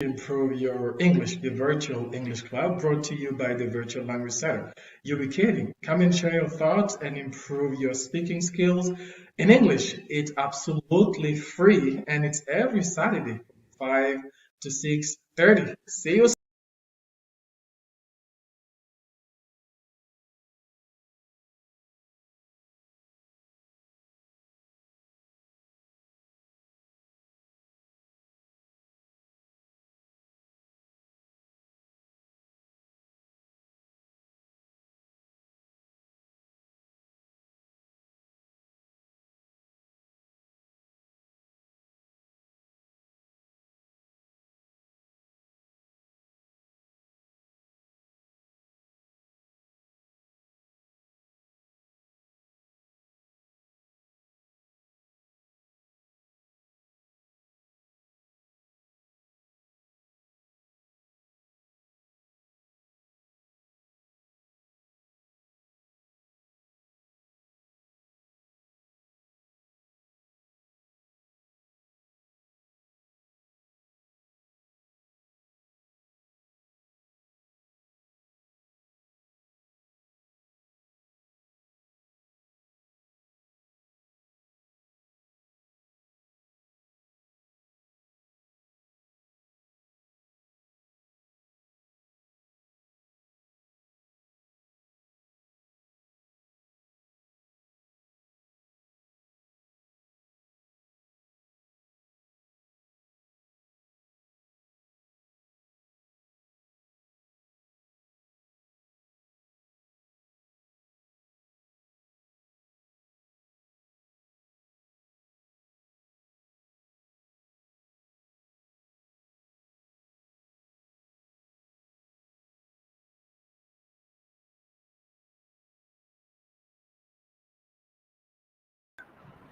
improve your English, the Virtual English Club brought to you by the Virtual Language Center. You'll be kidding. Come and share your thoughts and improve your speaking skills in English. It's absolutely free and it's every Saturday, 5 to 6:30. See you.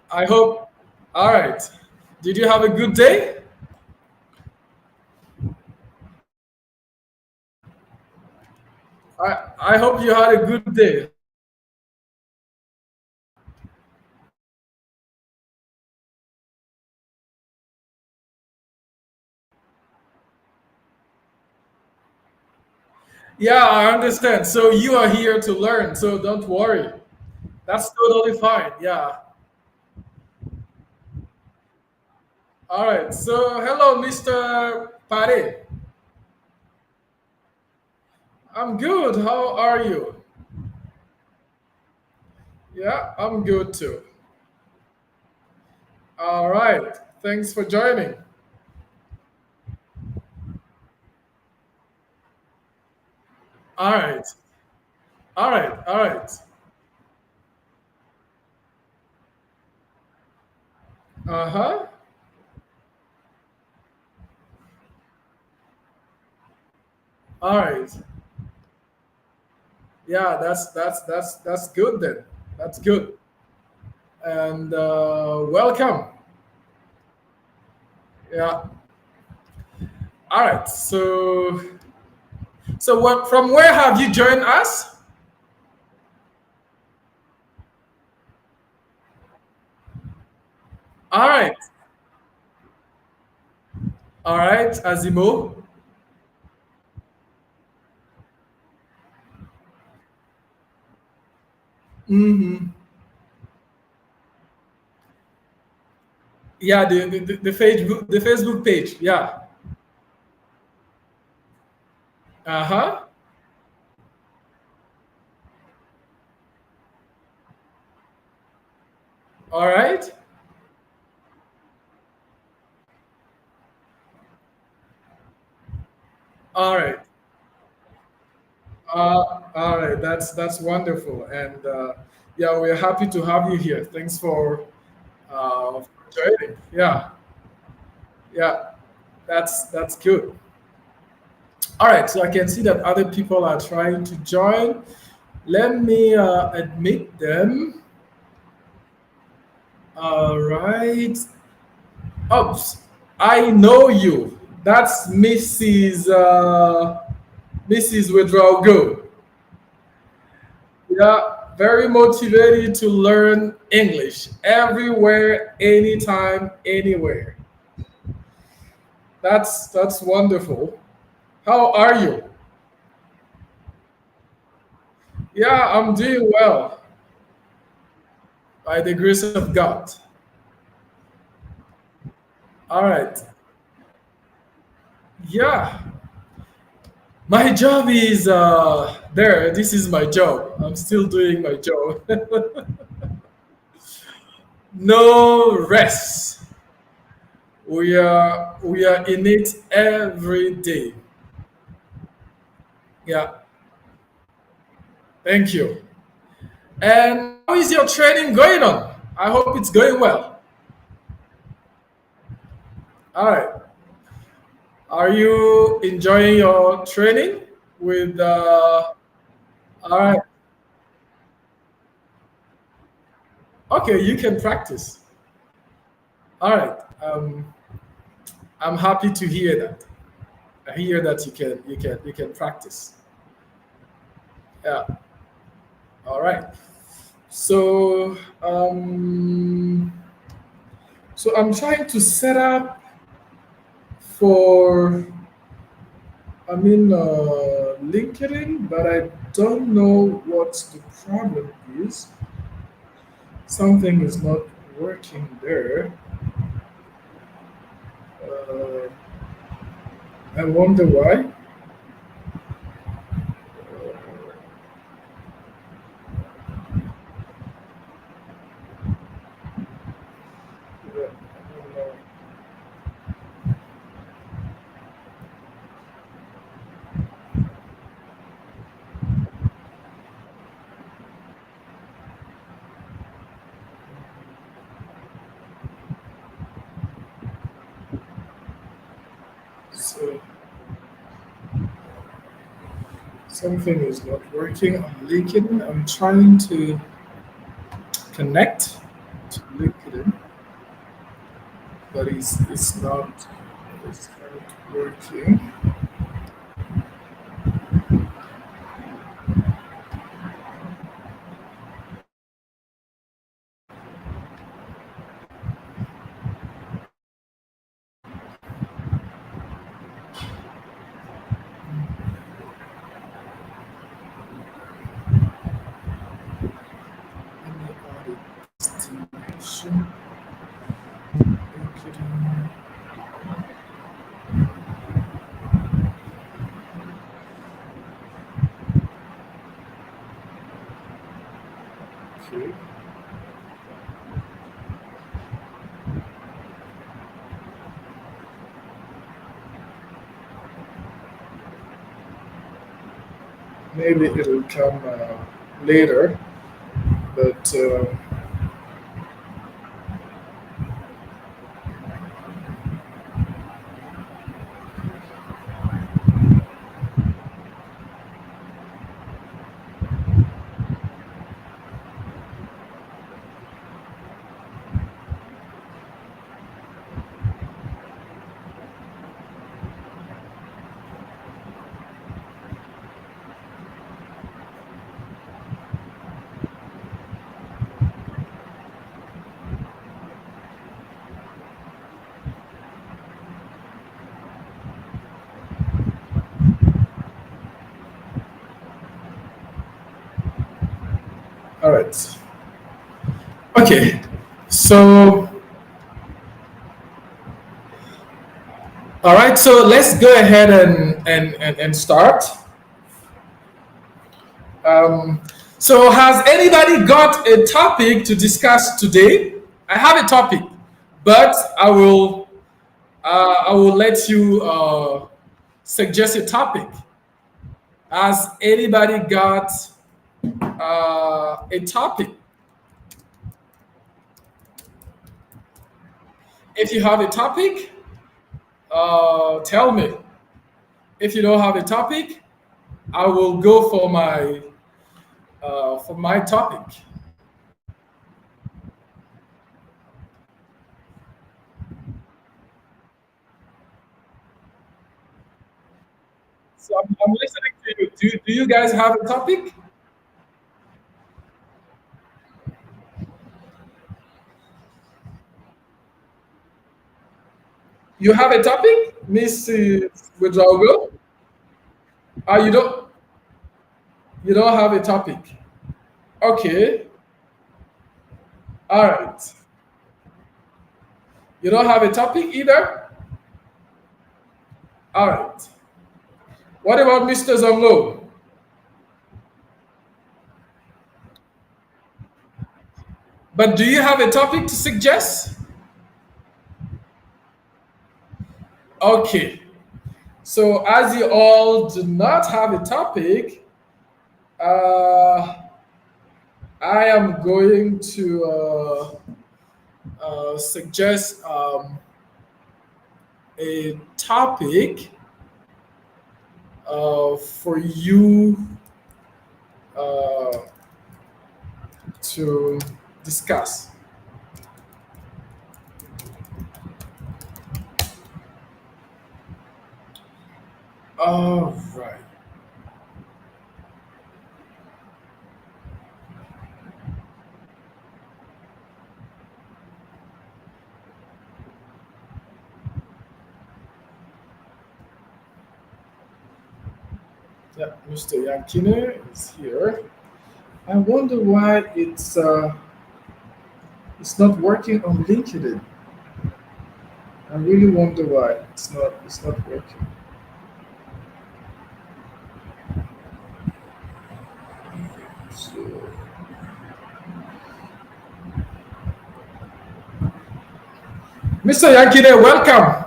I hope. All right. Did you have a good day? I hope you had a good day. Yeah, I understand. So you are here to learn, so don't worry. That's totally fine. Yeah. All right. So hello, Mr. Pare. I'm good. How are you? Yeah, I'm good too. All right. Thanks for joining. All right. All right. All right. Uh huh. All right. Yeah, that's good then. That's good. And welcome. Yeah. All right. So what? From where have you joined us? All right. All right, Azimo. Mm-hmm. Yeah, the Facebook page. Yeah. Uh huh. All right. All right. All right. That's wonderful, and yeah, we're happy to have you here. Thanks for joining. Yeah. Yeah. That's good. All right. So I can see that other people are trying to join. Let me admit them. All right. Oops. I know you. That's Mrs. Withdrawal Go. Yeah, very motivated to learn English everywhere, anytime, anywhere. That's wonderful. How are you? Yeah, I'm doing well by the grace of God. All right. Yeah, my job is there. This is my job. I'm still doing my job. No rest. We are in it every day. Yeah. Thank you. And how is your training going on? I hope it's going well. All right. Are you enjoying your training with all right. Okay, you can practice. All right. I'm happy to hear that. I hear that you can practice. Yeah. All right. So so I'm trying to set up for LinkedIn, but I don't know what the problem is. Something is not working there. Uh, I wonder why. I don't know. So something is not working on LinkedIn. I'm trying to connect to LinkedIn, but it's not working. Any other destination? LinkedIn. Okay. Maybe it'll come later, but all right. Okay. So all right. So let's go ahead and start. Um, so has anybody got a topic to discuss today? I have a topic, but I will let you suggest a topic. Has anybody got a topic? If you have a topic, tell me. If you don't have a topic, I will go for my topic. So I'm listening to you. Do you guys have a topic? You have a topic? Mrs. Withdrawal, you don't have a topic. Okay, all right. You don't have a topic either. All right. What about Mr. Zonglo? But do you have a topic to suggest? Okay. So as you all do not have a topic, uh, I am going to suggest a topic for you uh, to discuss. All right. Yeah, Mr. Yankine is here. I wonder why it's not working on LinkedIn. I really wonder why it's not working. So, Mr. Yankine, welcome.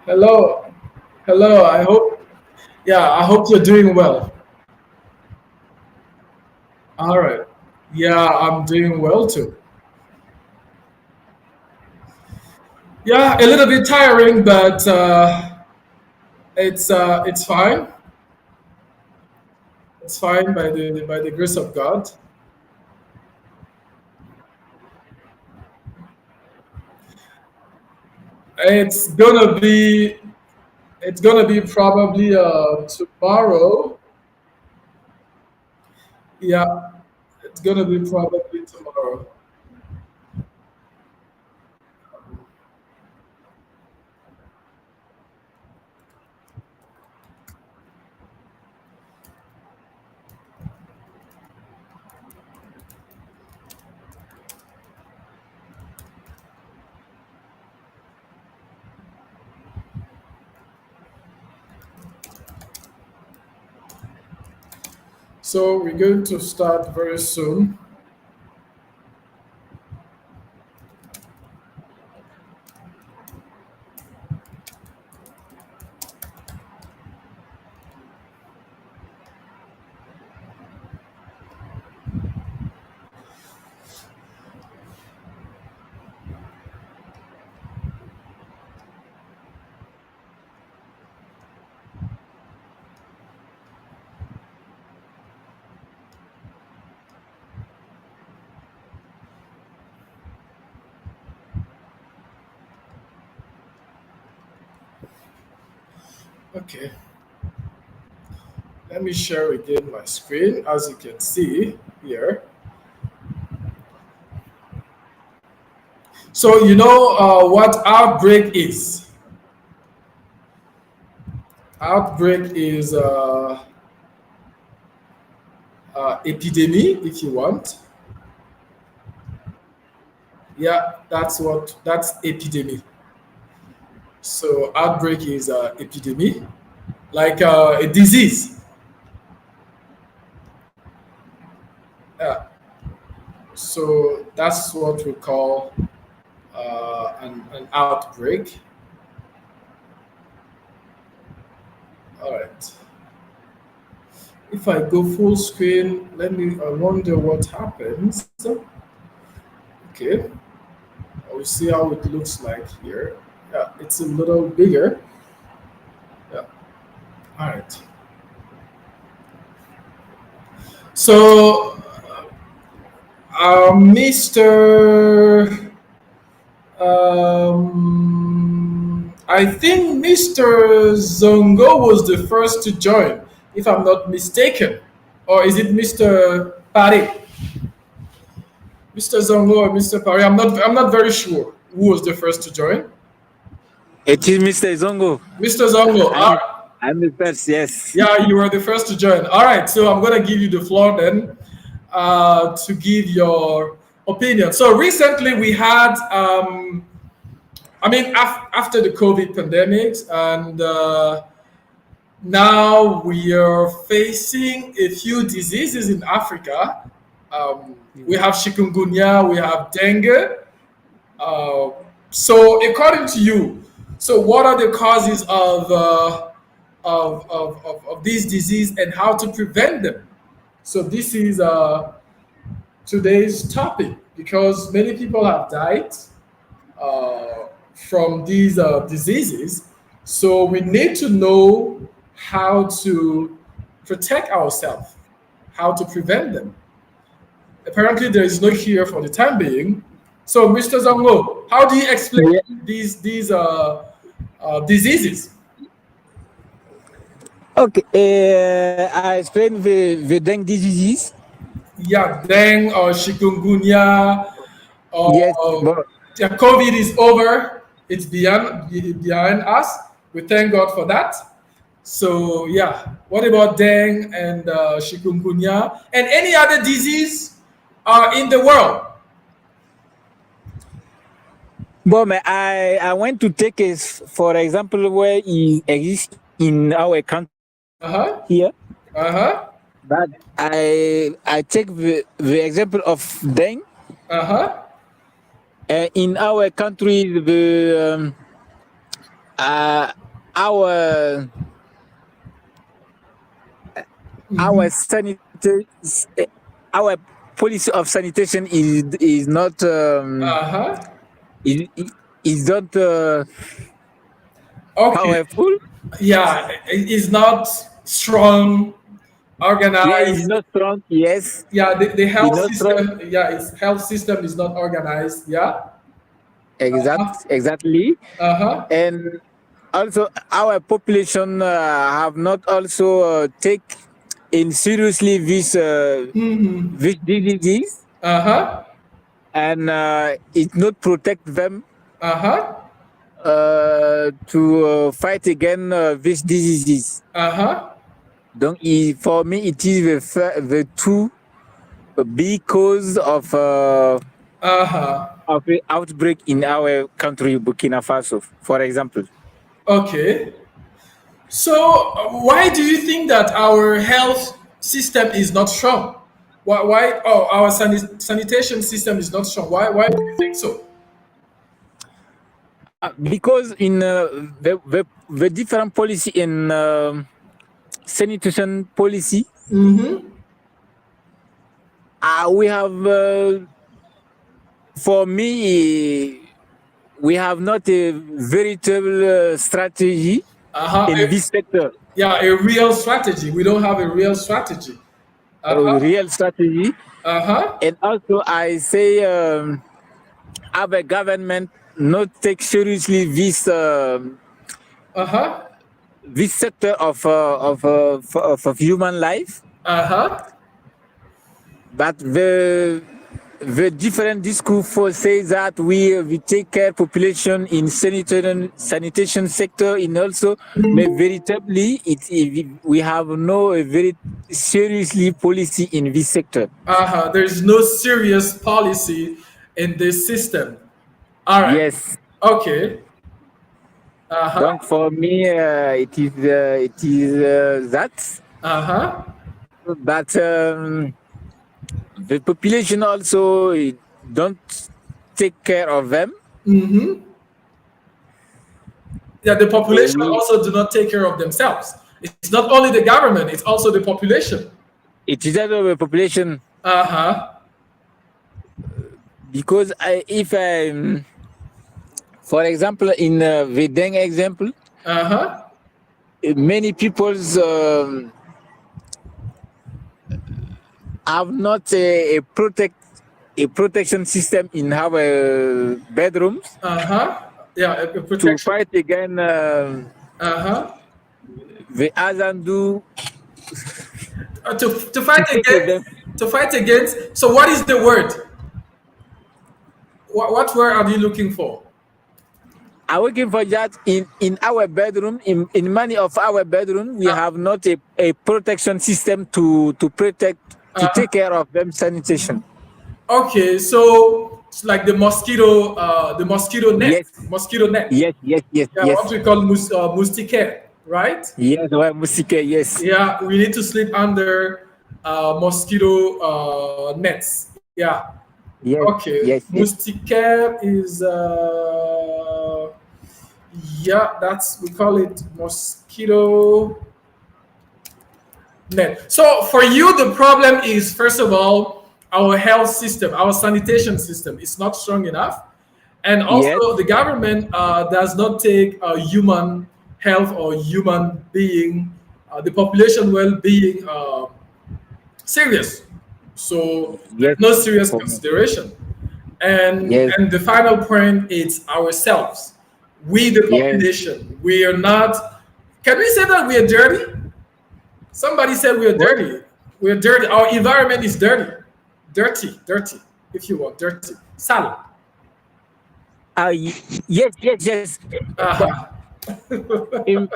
Hello, hello. I hope you're doing well. All right. Yeah, I'm doing well too. Yeah, a little bit tiring, but it's fine. It's fine by the grace of God. It's gonna be it's gonna be probably tomorrow. Yeah, it's gonna be probably tomorrow. So we're going to start very soon. Okay, let me share again my screen. As you can see here. So you know what outbreak is? Outbreak is epidemic, if you want. Yeah, that's epidemic. So outbreak is epidemic, like a disease. Yeah. So that's what we call an outbreak. All right. If I go full screen, I wonder what happens. Okay. We'll see how it looks like here. Yeah, it's a little bigger. Yeah. All right. So, Mr. I think Mr. Zongo was the first to join, if I'm not mistaken. Or is it Mr. Pari? Mr. Zongo or Mr. Pari? I'm not very sure. who was the first to join? It is Mr. Zongo. Mr. Zongo. I'm the first, yes. Yeah, you were the first to join. All right, so I'm going to give you the floor then to give your opinion. So recently we had, after the COVID pandemic, and now we are facing a few diseases in Africa. We have chikungunya, we have dengue. Uh, so, according to you, so what are the causes of these diseases and how to prevent them? So, this is today's topic because many people have died from these diseases. So, we need to know how to protect ourselves, how to prevent them. Apparently, there is no cure for the time being. So, Mr. Zongo, how do you explain Yeah. these diseases? Okay, I explain the dengue disease. Yeah, dengue or chikungunya Yes, or but yeah, COVID is over. It's behind us. We thank God for that. So yeah, what about dengue and chikungunya and any other disease in the world? I went to take a, for example, where it exists in our country Uh huh. here. Uh huh. But I take the example of dengue. Uh huh. In our country, uh, our our sanitary our policy of sanitation is not Uh huh. is, is not Okay. powerful. Yeah, it's not strong, Yeah, it's organized. not strong. Yes, Yeah, the it's health not strong. system. Yeah, its health system is not organized. Yeah. Exactly. Uh huh. And also our population have not also take in seriously this disease, Uh huh. and it not protect them Uh huh. to fight against these diseases. Uh huh. Donc, for me, it is the two big cause Uh huh. of the outbreak in our country, Burkina Faso, for example. Okay. So, why do you think that our health system is not strong? Why? Oh, our sanitation system is not strong. Why do you think so? Because in the different policy in sanitation policy, we have, for me, we have not a veritable strategy Uh-huh. in this sector. Yeah, a real strategy. We don't have a real strategy. A real strategy. Uh-huh. And also, I say our government not take seriously Uh-huh. this sector of human life, Uh-huh. but the different discourse for say that we take care population in sanitation sector, and also but veritably we have no very seriously policy in this sector. Uh-huh. There's no serious policy in this system. All right. Yes. Okay. Uh-huh. Donc for me, it is that. Uh-huh. But the population also don't take care of them. Yeah, the population also do not take care of themselves. It's not only the government, it's also the population. It is out of the population, Uh-huh. because if I, for example, in the dengue example, Uh-huh. many people's have not a protection system in our bedrooms Uh-huh. Yeah, a to protection. fight against Uh-huh. the Azandu. To fight against. To fight against. So what is the word? What word are you looking for? I'm looking for that in our bedroom, in many of our bedroom, we have not a protection system to protect, to Uh, take care of them sanitation. okay, so it's like the mosquito net, Yes, mosquito net. yes, yes, yes, Yeah, what yes. we call moustiquaire, right? Yes, well, Musike, yes. Yeah, we need to sleep under mosquito nets. Yeah. Yes, Okay, yes, yes. moustiquaire is yeah, that's we call it mosquito net. So for you, the problem is first of all our health system, our sanitation system is not strong enough, and Yes, also the government does not take human health or human being, the population well-being serious. So there's yes, no serious for me. consideration. And Yes, the final point is ourselves. We the yes. population. We are not, can we say that we are dirty? Somebody said we are What? dirty. We are dirty. Our environment is dirty. Dirty, if you want, dirty. Sal. Yes, yes, yes. But Uh-huh. in,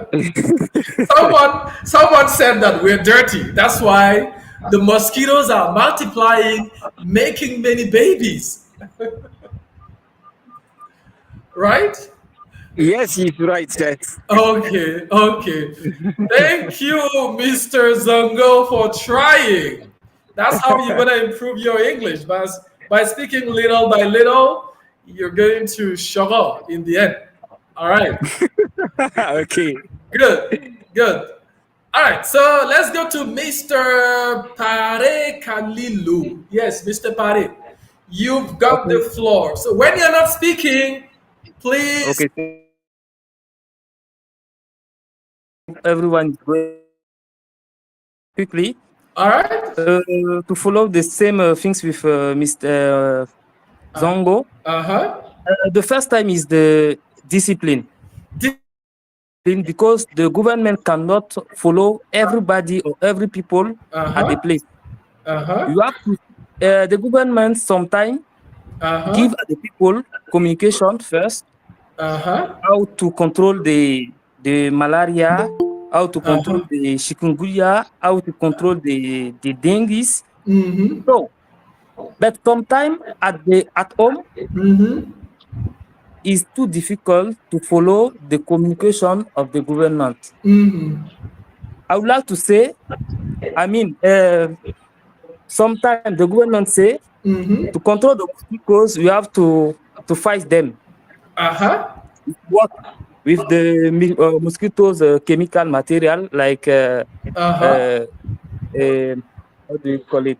Someone said that we're dirty. That's why the mosquitoes are multiplying, making many babies. Right? yes, he's right. Yes. Okay, okay. Thank you, Mr. Zongo, for trying. That's how you're going to improve your English. By speaking little by little, you're going to show up in the end. All right. Okay. Good, good. All right, so let's go to Mr. Pare Kalilu. Yes, Mr. Pare, you've got the Okay, floor. So when you're not speaking, please. okay. Everyone is going quickly All right. to follow the same things with Mr. Zongo. Uh huh. The first time is the discipline. Because the government cannot follow everybody or every people Uh at a huh. place. Uh huh. You have to the government sometimes Uh give huh. the people communication first, Uh huh. how to control the malaria, how to Uh control huh. the chikungunya, how to control the dengue. Mm-hmm. So, but sometimes at home Mm-hmm. is too difficult to follow the communication of the government. Mm-hmm. I would like to say, I mean, sometimes the government say Mm-hmm. to control the mosquitoes, you have to fight them. Uh huh. What with the mosquitoes chemical material like Uh huh. uh, uh, how do you call it?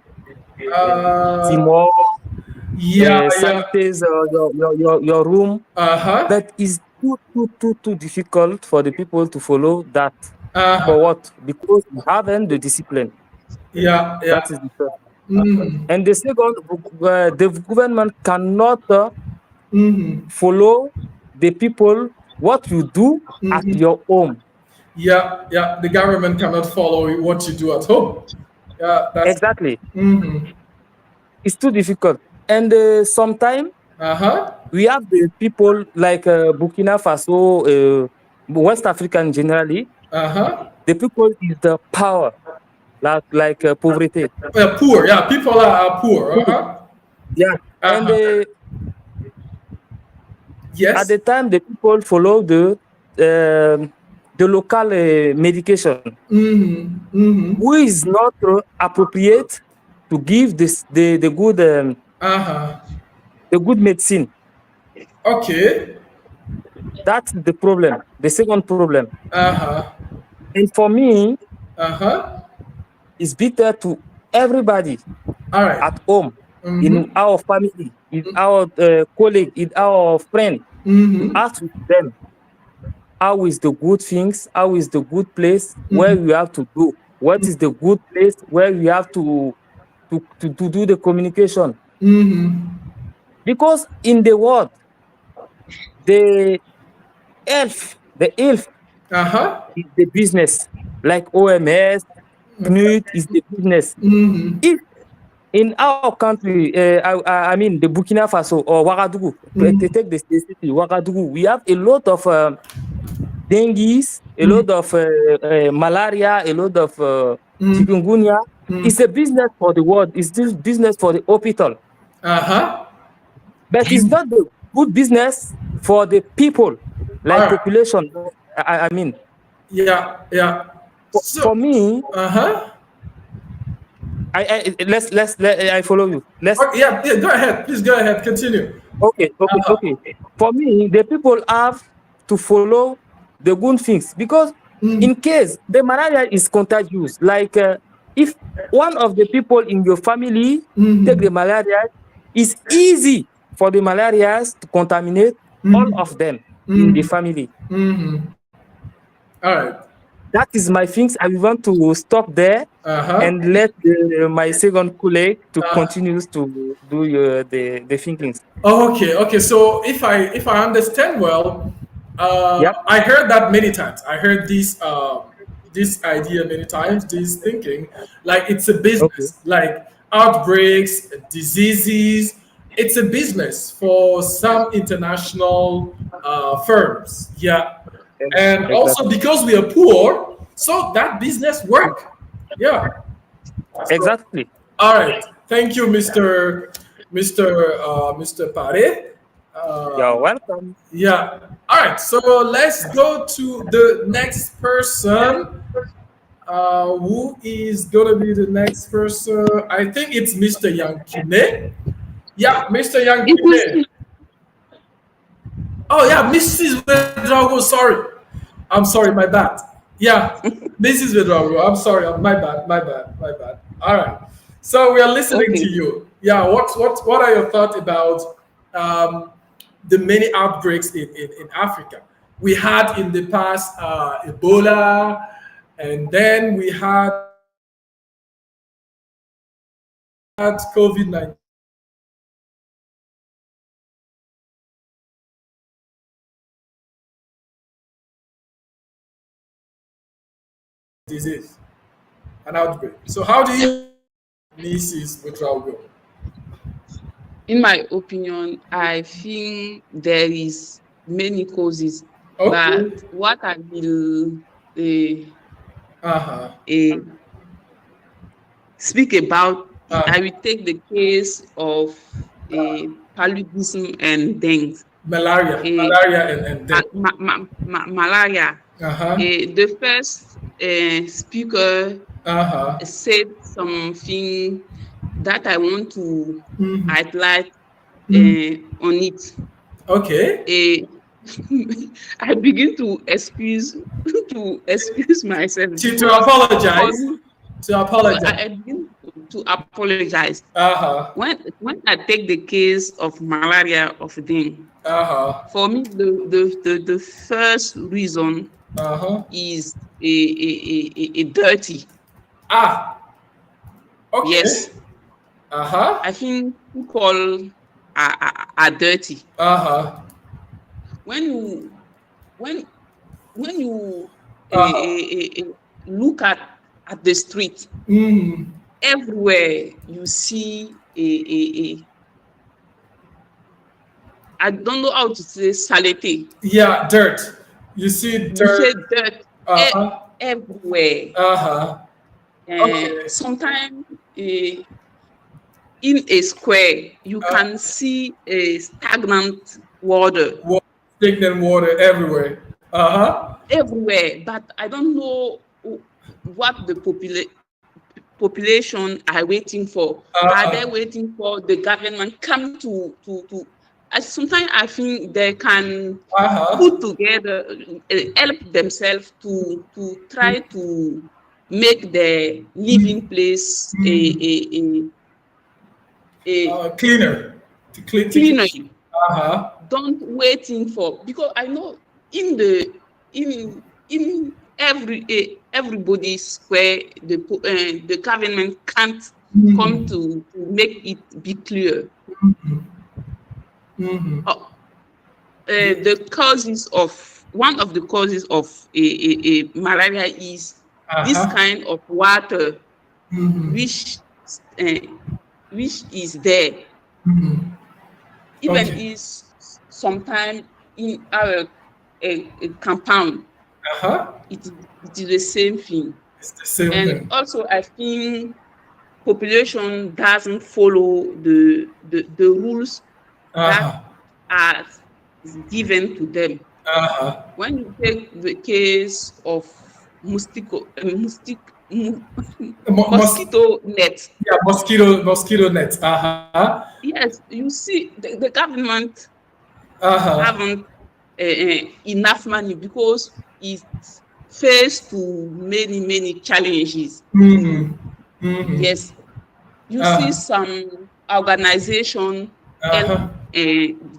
Uh, Timor, yeah, yeah. sanitize your room. Uh huh. But it's too difficult for the people to follow that. Uh For huh. what? Because we haven't the discipline. Yeah, That yeah. is the first. Mm-hmm. And the second, the government cannot Mm-hmm. follow the people what you do at Mm-hmm. your home. Yeah, yeah. The government cannot follow what you do at home. Yeah, that's. Exactly. Mm-hmm. It's too difficult. And sometimes Uh huh. we have the people like Burkina Faso, West African generally. Uh huh. The people is the power, like poverty. Poor. Yeah, people are poor. Uh huh. Yeah. Uh And huh. at Yes. the time, the people follow the local medication, Mm-hmm. Mm-hmm. who is not appropriate to give this Uh huh. the good medicine. Okay. That's the problem. The second problem. Uh huh. And for me, Uh huh. it's better to everybody All right. at home, in Mm-hmm. our family, in our colleague, in our friend, to Mm-hmm. ask with them how is the good things, how is the good place where Mm-hmm. we have to do, what is the good place where we have to do the communication. Mm-hmm. Because in the world, the health Uh huh. is the business, like OMS, PNUD is the business. Mm-hmm. If in our country, I mean the Burkina Faso or Ouagadougou, to take the city Ouagadougou, we have a lot of dengue, a lot of malaria, a lot of chikungunya. It's a business for the world. It's this business for the hospital, but it's not the good business for the people, like Alright. population. I mean, Yeah. So, for me, I follow you. yeah. Go ahead. Please go ahead. Continue. Okay. For me, the people have to follow the good things, because in case the malaria is contagious, like if one of the people in your family take the malaria, it's easy for the malaria to contaminate all of them in the family. All right. That is my things. I want to stop there and let my second colleague to continue to do the thinkings. Okay. So if I understand well, Yep. I heard that many times. I heard this idea many times. This thinking, like it's a Okay. business, like outbreaks, diseases. It's a business for some international firms. Yeah, and also Exactly. because we are poor, so that business work. Yeah. So, Exactly. all right. Thank you, Mr. Pare. You're welcome. Yeah. All right. So let's go to the next person. Who is gonna be the next person? I think it's Mr. Yankine. Yeah, Mr. It Yankine. is Oh yeah, Mrs. Vedrago. Sorry, I'm sorry. My bad. Yeah, Mrs. Vedrago. I'm sorry. My bad. All right. So we are listening to okay. you. Yeah. What are your thoughts about the many outbreaks in Africa? We had in the past Ebola, and then we had COVID-19 disease, an outbreak. So how do you, Mrs. Vedrago? In my opinion, I think there is many causes, Okay. but what I will Uh-huh. uh, speak about, I Uh, will take the case of paludism and dengue. Uh, malaria and death. Malaria. Uh-huh. The first speaker Uh-huh. said something that I want to Mhm. highlight Mhm. on it. Okay. Eh, I begin to excuse myself To because for apologize. me, To no, apologize. I begin to apologize Uh-huh. when I take the case of malaria of dengue. Uh-huh. For me, the first reason Uh-huh. is a dirty. Ah, okay. Yes, Uh-huh. I think people are dirty. Uh-huh. When you when when you Uh-huh. look at the street, Mm. everywhere you see I don't know how to say salete. Yeah, dirt. You see You say dirt. dirt Uh-huh. everywhere. Uh-huh. Okay. Sometimes in a square you Uh, can see a stagnant water stagnant water everywhere. Uh-huh. everywhere, but I don't know what the population are waiting for. Are they Uh-huh. waiting for the government come to sometimes I think they can Uh-huh. put together, help themselves to try to make their living place a Cleaner. To clean. cleaner. Uh-huh. Don't waiting for, because I know in the in everybody's square the government can't come to make it be clear. Uh, the causes of one of the causes of a malaria is this Uh-huh. kind of water which uh, which is there, even Okay. is sometime in our a compound, Uh-huh. it is the same thing. It's the same And thing. also, I think population doesn't follow the rules that Uh-huh. are given to them. Uh-huh. When you take the case of Mo- mos- mosquito net, yeah, mosquito nets. Uh-huh. yes, you see the government Uh-huh. haven't enough money because it faced to many challenges to, Mm-hmm. Mm-hmm. yes, you see Uh-huh. some organization help Uh-huh.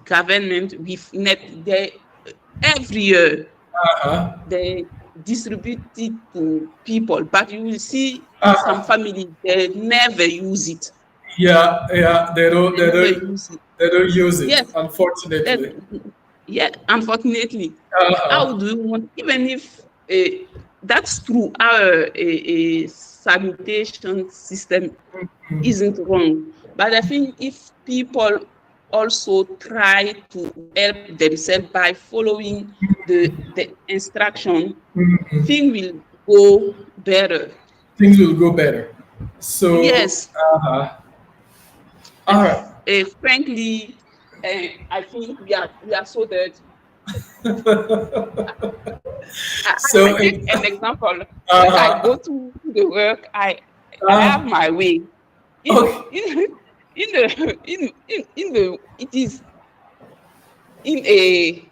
government with net they every year Uh-huh. they distribute it to people, but you will see in some Uh-huh. family they never use it. Yeah, yeah. They don't They they never don't use it. they don't use it, Yes, that unfortunately. yeah, unfortunately. How Uh-huh. do you want, even if that's true, our sanitation system isn't wrong, but I think if people also try to help themselves by following the instruction, things will go better. Things will go better. So, Yes, all and right. frankly, I think we are so dirty. I So, take an example. When I go uh-huh. to the work, I have Uh, my way. In okay. in the it is in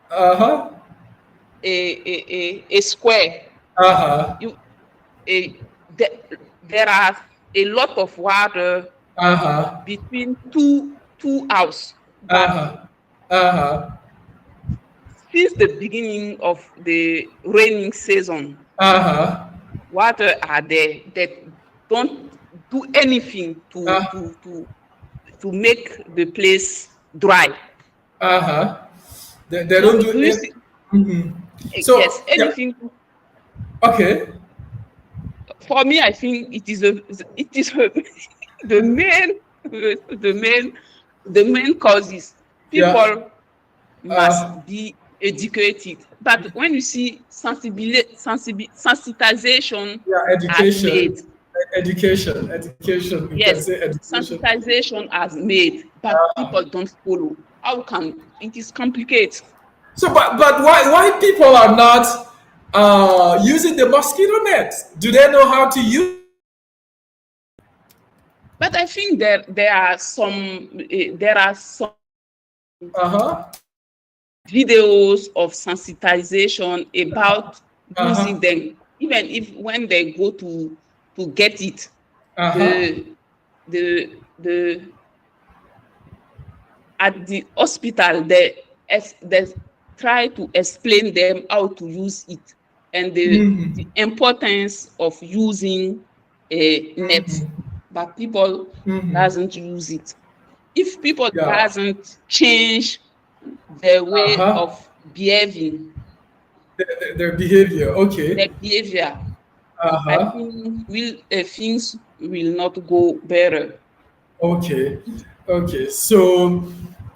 Uh-huh. a square. Uh-huh. You a there, there are a lot of water Uh-huh. between two houses, but Uh-huh. Uh-huh. since the beginning of the raining season, Uh-huh. water are there that don't do anything Uh, to make the place dry. uh-huh. They So don't do do you it. see? Mhm. Yes, So, yeah. anything. Okay. For me, I think it is the main the main the main causes. Yeah. People must Uh, be educated, but when you see sensitization yeah. has made, Education. Education. Education. You can yes, say education. sensitization has made, but people don't follow. How can it is complicated? So, but why people are not using the mosquito net? Do they know how to use? But I think there are some Uh-huh. videos of sensitization about using Uh-huh. them, even if when they go to get it, Uh-huh. the the at the hospital they try to explain them how to use it and the importance of using a net, but people doesn't use it. If people Yeah. doesn't change their way Uh-huh. of behaving, Their behavior. Okay. their behavior, I Uh-huh. think things will not go better. Okay. Okay. So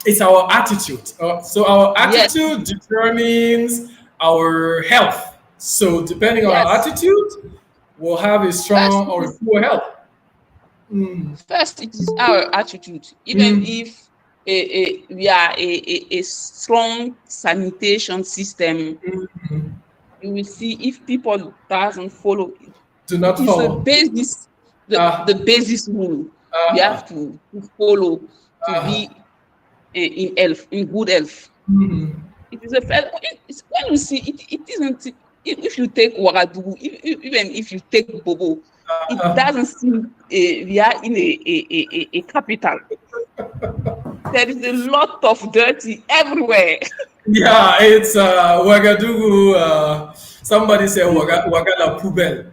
it's our attitude. So our Yes, attitude determines our health. So depending on our yes. attitude, we'll have a First, strong or a poor health. Mm. it is our attitude. Even Mm. if we are a strong sanitation system, you will see if people doesn't follow it. Do It not is a follow. basis, the Uh, basis rule we uh-huh. have to follow to Uh-huh. be in health, in good health. It is a fair. It's, when you see it, it isn't. If you take Ouagadougou, even if you take Bobo, it Uh-huh. doesn't seem we are in a capital. There is a lot of dirty everywhere. Yeah, it's Ouagadougou. Somebody said Ouaga la poubelle.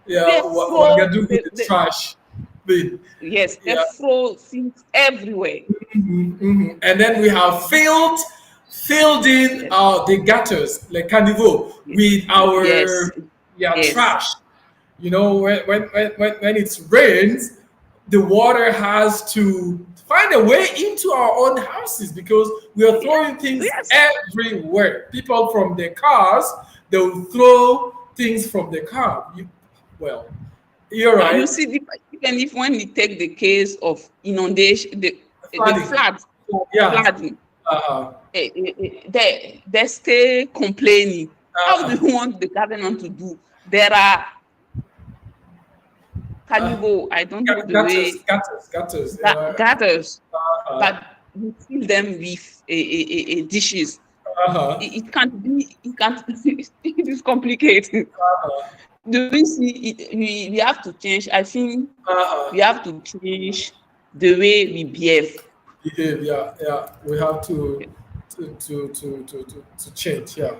Yeah, They throw Ouagadougou the trash bin. yes, they Yeah. throw things everywhere. And then we have filled in Yes, the gutters, like caniveau, with yes, our, yeah, yes, trash. You know, when it rains, the water has to find a way into our own houses because we are throwing things Yes. everywhere. People from their cars, they will throw things from the car. Well, you're Now you right. see, even if when we take the case of inundation, the Flooding. flood, Yeah. flooding, Uh, they stay complaining. How do uh, you want the government to do? There are, can you uh, go? I don't know the gutters, way, gutters, gutters. Yeah. gutters, Uh, but you fill them with dishes. uh, It can't be. It can't. It is complicated. Do we see it? We have to change. I think we uh, have to change the way we behave. behave. Yeah, yeah. We have to change. Yeah,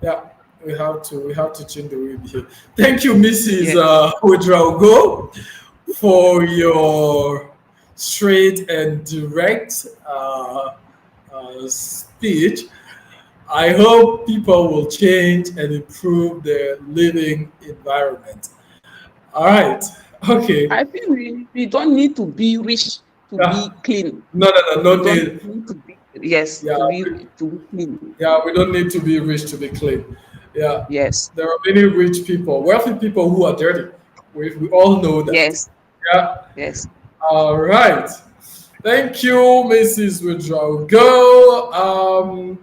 yeah. We have to change the way we behave. Thank you, Mrs. Yes. Udraugo, for your straight and direct speech. I hope people will change and improve their living environment. All right. Okay. I think we don't need to be rich to Yeah. be clean. No, no, no, We no don't need. need to be, yes, Yeah, to be clean. yeah. We don't need to be rich to be clean. Yeah. Yes. There are many rich people, wealthy people who are dirty. We all know that. Yes. Yeah. Yes. All right. Thank you, Mrs. Go.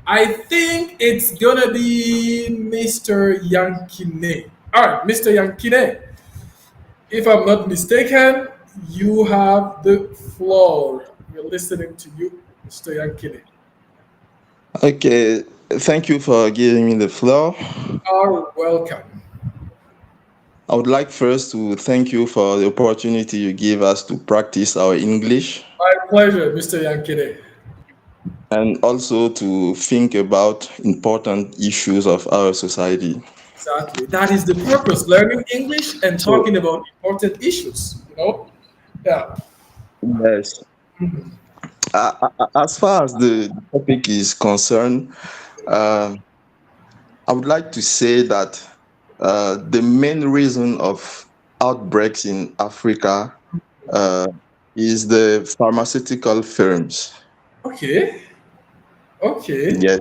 I think it's gonna be Mr. Yankine. All right, Mr. Yankine. If I'm not mistaken, you have the floor. We're listening to you, Mr. Yankine. Okay, thank you for giving me the floor. Are welcome. I would like first to thank you for the opportunity you give us to practice our English My pleasure, Mr. Yankine. and also to think about important issues of our society. Exactly. That is the purpose. Learning English and So, talking about important issues. Yeah. yes, as far as the topic is concerned, uh, I would like to say that the main reason of outbreaks in Africa uh, is the pharmaceutical firms. Okay. Okay. Yes.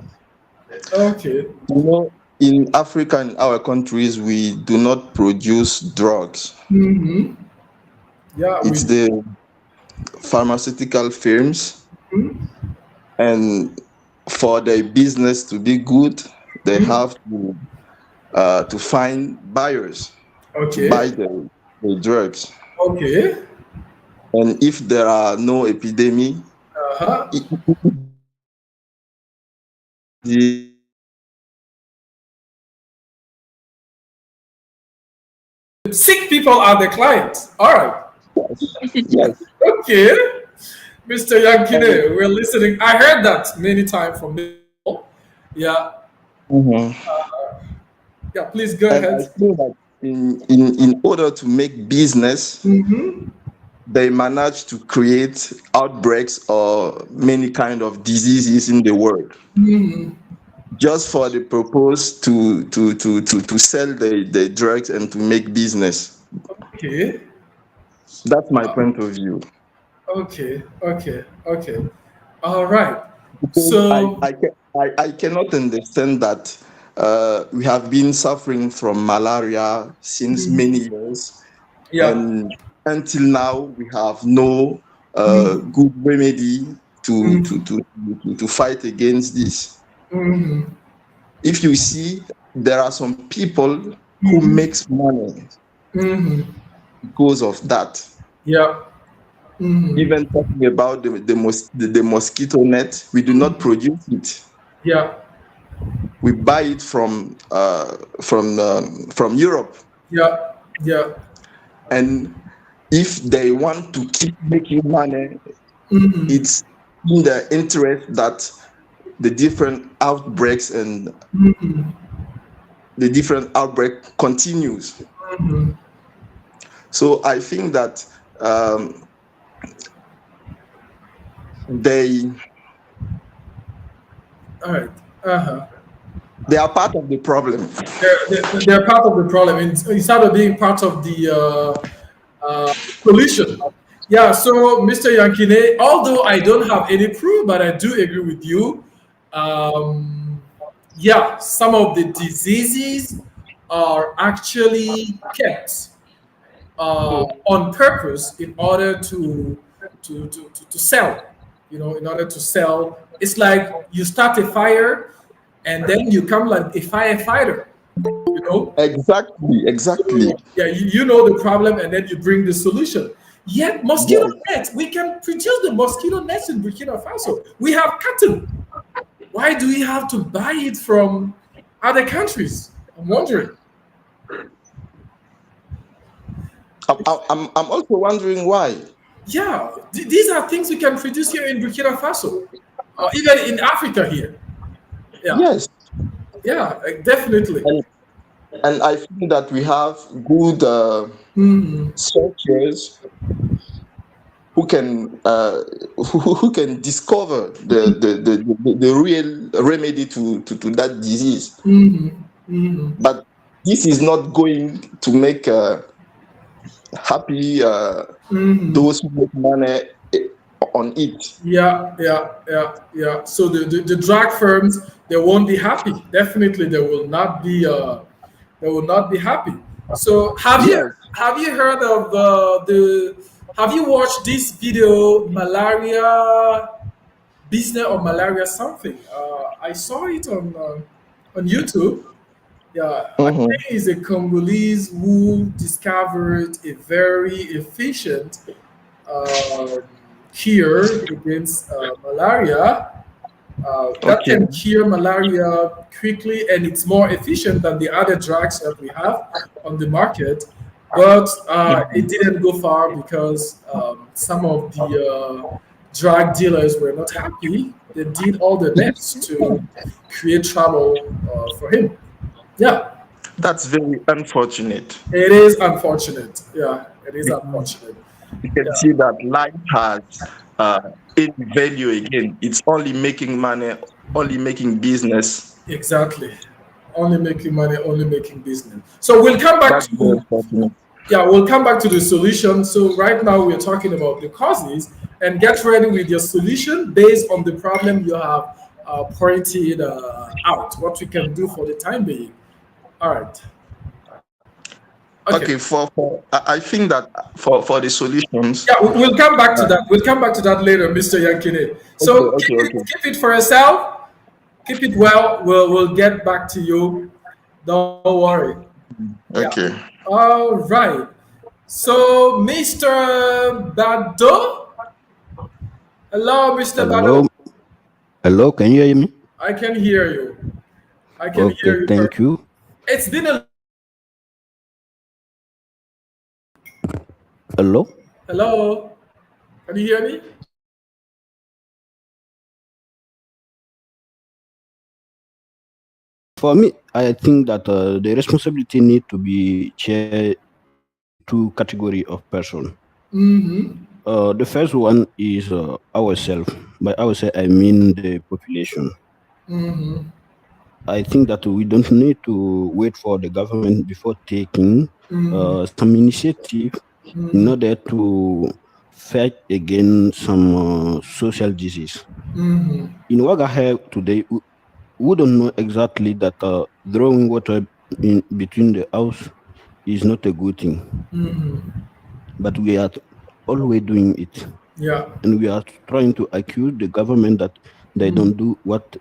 Okay. You know, in Africa, in our countries, we do not produce drugs. Mm-hmm. Yeah, we It's the pharmaceutical firms, and for their business to be good, they have to find buyers to buy okay. the drugs. Okay. And if there are no epidemic, Uh-huh. the Sick people are the clients. All right. yes, Okay. Mr. and Yankine, we're listening. I heard that many times from people. Yeah. mhm. Yeah, please go And I ahead. feel that in order to make business, Mm-hmm. they manage to create outbreaks or many kind of diseases in the world just for the purpose to sell the drugs and to make business. Okay. That's my point of view. Okay. Okay. Okay. All right. Because So, I cannot understand that we have been suffering from malaria since many years, yeah. and until now we have no Mm-hmm. good remedy to fight against this. Mm-hmm. If you see, there are some people who Mm-hmm. makes money Mm-hmm. because of that. Yeah. Mm-hmm. Even talking about the mosquito net, we do not produce it. Yeah. We buy it from Europe. Yeah. Yeah. And if they want to keep making money, Mm-hmm. it's in their interest that the different outbreaks and the different outbreak continues. Mm-hmm. So I think that they All right. Uh-huh. they are part of the problem. They're part of the problem. Instead of being part of the solution. Yeah, so Mr. Yankine, although I don't have any proof, but I do agree with you. Um, yeah, some of the diseases are actually kept on purpose in order to sell. You know, in order to sell, it's like you start a fire, and then you come like a firefighter. You know, Exactly. yeah, you know the problem, and then you bring the solution. Yet mosquito Yes. nets, we can produce the mosquito nets in Burkina Faso. We have cotton. Why do we have to buy it from other countries? I'm wondering. I'm also wondering why. Yeah, these are things we can produce here in Burkina Faso, or even in Africa here. Yeah, Yes. yeah, definitely. And I think that we have good Mhm. searchers who can who can discover the real remedy to that disease. Mhm. Mhm. But this is not going to make happy Mhm. those who make money on it. Yeah, yeah, yeah, yeah. So the drug firms, they won't be happy. Definitely, they will not be. They will not be happy. So Yes. have you heard of the have you watched this video, malaria business or malaria something? I saw it on YouTube. Yeah, I Mhm. think it's a Congolese who discovered a very efficient um, cure against malaria that Okay. can cure malaria quickly, and it's more efficient than the other drugs that we have on the market. But it didn't go far because some of the drug dealers were not happy. They did all the best to create trouble for him. Yeah, That's very unfortunate. it is unfortunate. Yeah, it is unfortunate. You can Yeah, see that life has uh, any value again. It's only making money, only making business. exactly. Only making money, only making business. So we'll come back That's very to unfortunate. yeah, we'll come back to the solution. So right now we're talking about the causes, and get ready with your solution based on the problem you have pointed out. What we can do for the time being. All right. Okay. Okay, I think that for the solutions. Yeah, we'll come back to Uh, that. We'll come back to that later, Mr. Yankine. okay, So okay, okay. keep it for yourself. Keep it well. We'll get back to you. Don't worry. Yeah. Okay. All right. So, Mr. Bado. Hello, Mr. Hello, Bado. hello, can you hear me? I can hear you. I can Okay, hear you thank perfectly. you. It's been a Hello? hello. Can you hear me? For me, I think that the responsibility need to be shared between two category of person. Mm-hmm. The first one is ourselves. By ourselves, I mean the population. Mm-hmm. I think that we don't need to wait for the government before taking Mm-hmm. some initiative in Mm-hmm. order to fight against some social disease. Mm-hmm. In what I have today, we don't know exactly that throwing water in between the house is not a good thing, Mm-hmm. but we are always doing it, Yeah. and we are trying to accuse the government that they Mm-hmm. don't do what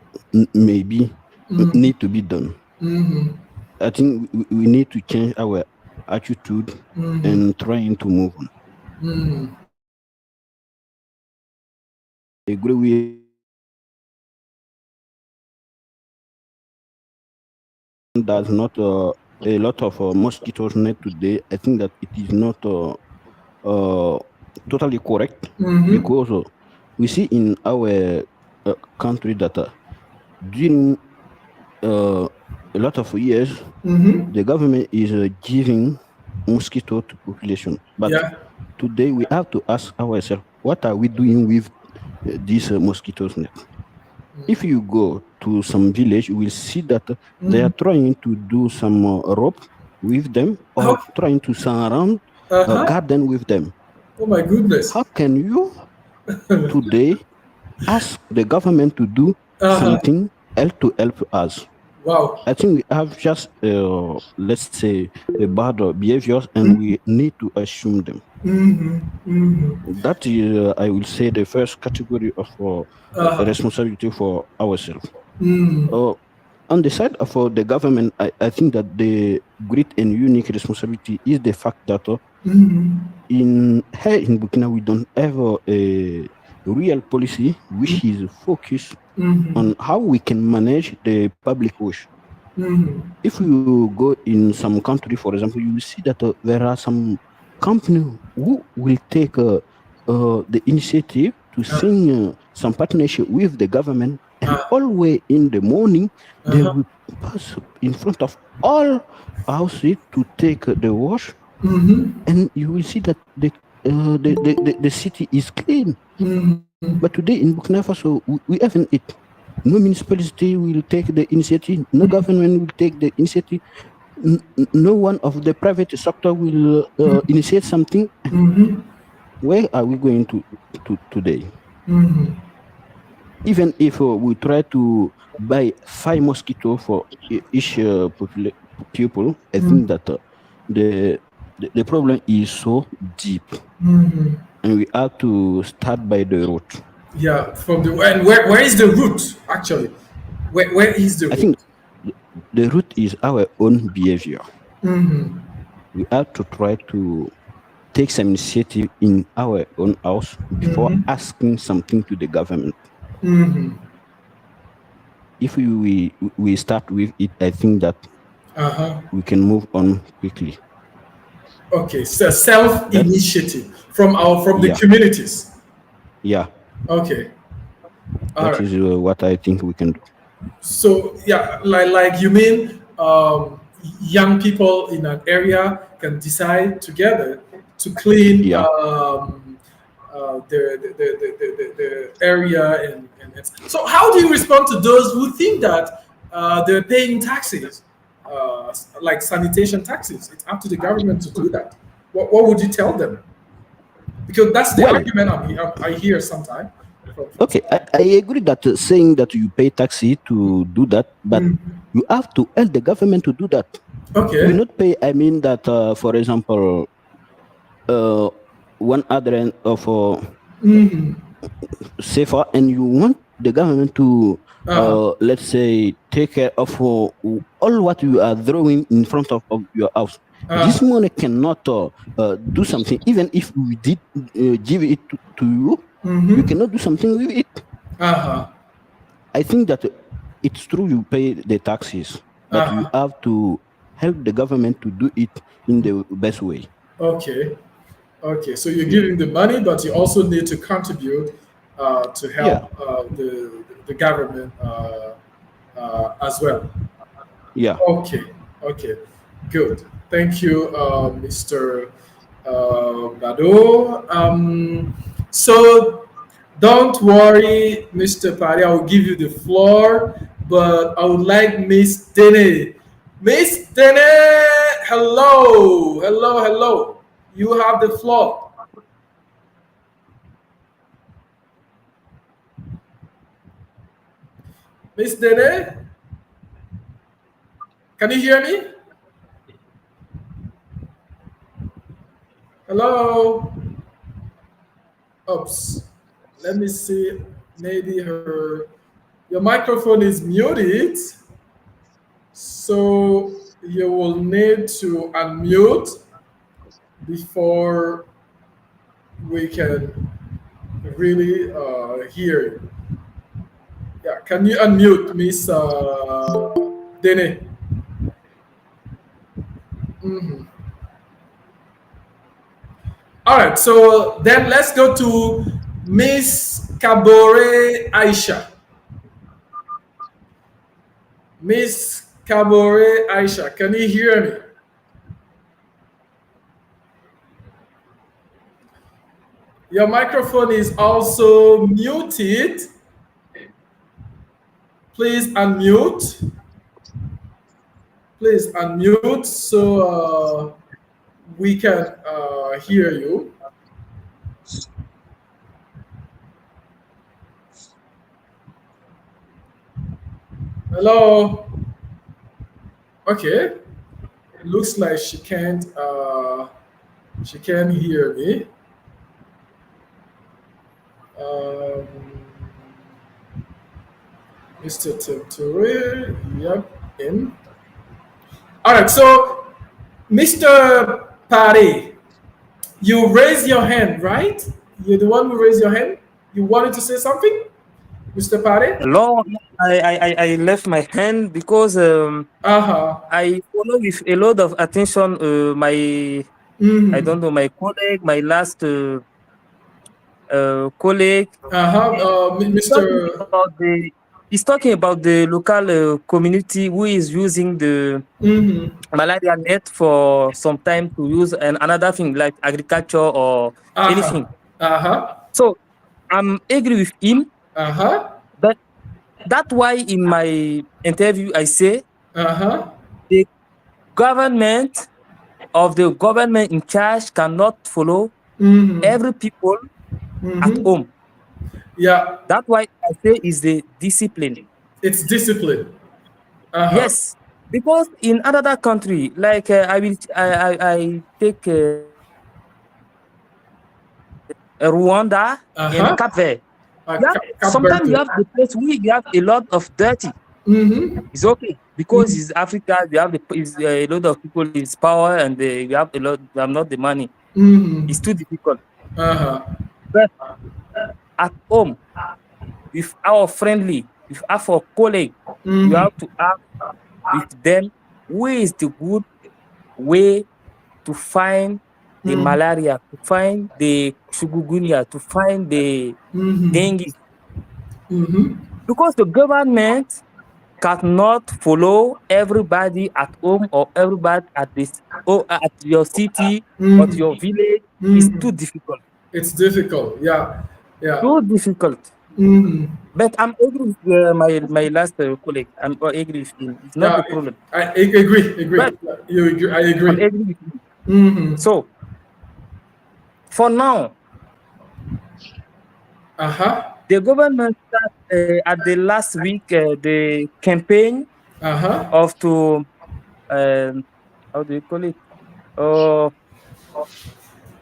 maybe Mm-hmm. need to be done. Mm-hmm. I think we need to change our attitude Mm-hmm. and trying to move on. Mm-hmm. I agree with there's not a lot of mosquitoes net today. I think that it is not uh, totally correct, Mm-hmm. because we see in our country that during uh, a lot of years Mm-hmm. the government is giving mosquito to population, but Yeah. today we have to ask ourselves, what are we doing with these mosquitoes net? If you go to some village, you will see that they Mm-hmm. are trying to do some rope with them, or Oh, trying to surround. garden with them. Oh my goodness. How can you today ask the government to do something else to help us? Wow. I think we have just, let's say, a bad behaviors, and we need to assume them. That is, I will say, the first category of responsibility for ourselves. On the side of the government, I think that the great and unique responsibility is the fact that here in Burkina, we don't have a real policy which is focused on how we can manage the public waste. If you go in some country, for example, you will see that there are some companies who will take the initiative to sign some partnership with the government, and always in the morning they will pass in front of all houses to take the wash, and you will see that the city is clean. But today in Burkina Faso, we haven't it. No municipality will take the initiative. No government will take the initiative. No one of the private sector will initiate something. Where are we going to today? Even if we try to buy 5 mosquitoes for each pupil, I think that the problem is so deep, and we have to start by the root. Yeah, from the and where is the root actually? Where is the root? I think the root is our own behavior. We have to try to take some initiative in our own house before asking something to the government. If we start with it, I think that we can move on quickly. Okay, so self-initiative from the communities. Yeah. Okay. That is what I think we can do. So yeah, like you mean young people in an area can decide together to clean the area and so how do you respond to those who think that they're paying taxes, like sanitation taxes? It's up to the government to do that. What would you tell them? Because that's the argument I hear sometimes. Okay, I agree that saying that you pay taxi to do that, but you have to help the government to do that. Okay. You not pay. I mean that, for example, one other end of safer, and you want the government to, let's say, take care of all what you are throwing in front of your house. This money cannot do something. Even if we did give it to you, you cannot do something with it. I think that it's true you pay the taxes, but you have to help the government to do it in the best way. Okay. Okay, so you're giving the money, but you also need to contribute to help the government as well. Yeah. Okay. Okay. Good. Thank you, Mr. Bado. So don't worry, Mr. Pari. I will give you the floor, but I would like Miss Dene. Miss Dene, hello, hello, hello. You have the floor. Miss Dene, can you hear me? Hello. Oops. Let me see. Maybe your microphone is muted. So you will need to unmute before we can really hear you. Yeah, can you unmute, Miss Dene? All right, so then let's go to Miss Kabore Aisha. Miss Kabore Aisha, can you hear me? Your microphone is also muted. Please unmute. Please unmute so we can hear you. Hello. Okay. It looks like she can't hear me. Um, Mr. Tempore, yep, in. All right, so Mr. Pare, you raised your hand, right? You're the one who raised your hand. You wanted to say something, Mr. Pare? Lord, I left my hand because Uh-huh. I follow with a lot of attention my I don't know, my colleague, my last colleague. He's talking Mr. about the he's talking about the local community who is using the Mm-hmm. malaria net for some time to use another thing like agriculture or Uh-huh. anything. Uh-huh. So I'm agree with him, Uh-huh. but that's why in my interview I say Uh-huh. the government the government in charge cannot follow Mm-hmm. every people at Mm-hmm. home. Yeah, That's why I say is the discipline. it's discipline. Uh-huh. Yes, because in another country, like I take Rwanda and Uh-huh. Cape Verde. Cap Sometimes you Verde. have the place where you have a lot of dirty. Mm-hmm. It's okay because it's Africa. You have a lot of people. It's power, and you have a lot. They have not the money. Mm-hmm. It's too difficult. Uh-huh. But at home, with our friendly, with our colleague, you Mm-hmm. have to ask with them where is the good way to find the Mm-hmm. malaria, to find the chikungunya, to find the Mm-hmm. dengue. Mm-hmm. Because the government cannot follow everybody at home or everybody at this or at your city or Mm-hmm. your village. It's Mm-hmm. too difficult. It's difficult. Yeah. Yeah. Too difficult. Mm-hmm. But I'm agree with my last colleague. I'm agree with him. It's not Yeah. the problem. I agree. But Agree. You agree. I I'm agree. agree with him. Mm-hmm. So for now, Uh-huh. the government start at the last week the campaign Uh-huh. of to how do you call it? Uh,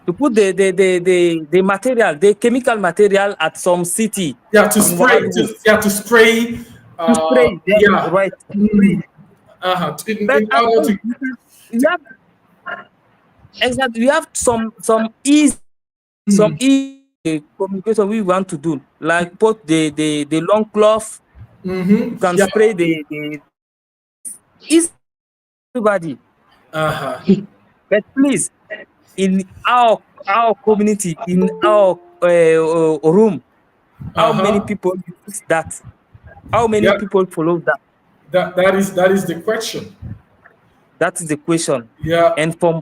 to put the material, the chemical material at some city Yeah, to in one spray. way To spray. to spray. Yes, Yeah. right. Mm-hmm. Uh-huh. But In at order home, you have exactly you have some easy communication we want to do, like put the long cloth. Mm-hmm. You can Yeah. spray the is everybody. Uh-huh. But please, in our community, in our room, how many Uh-huh. people use that? How many Yeah. people follow that? That is the question. That is the question. Yeah. And for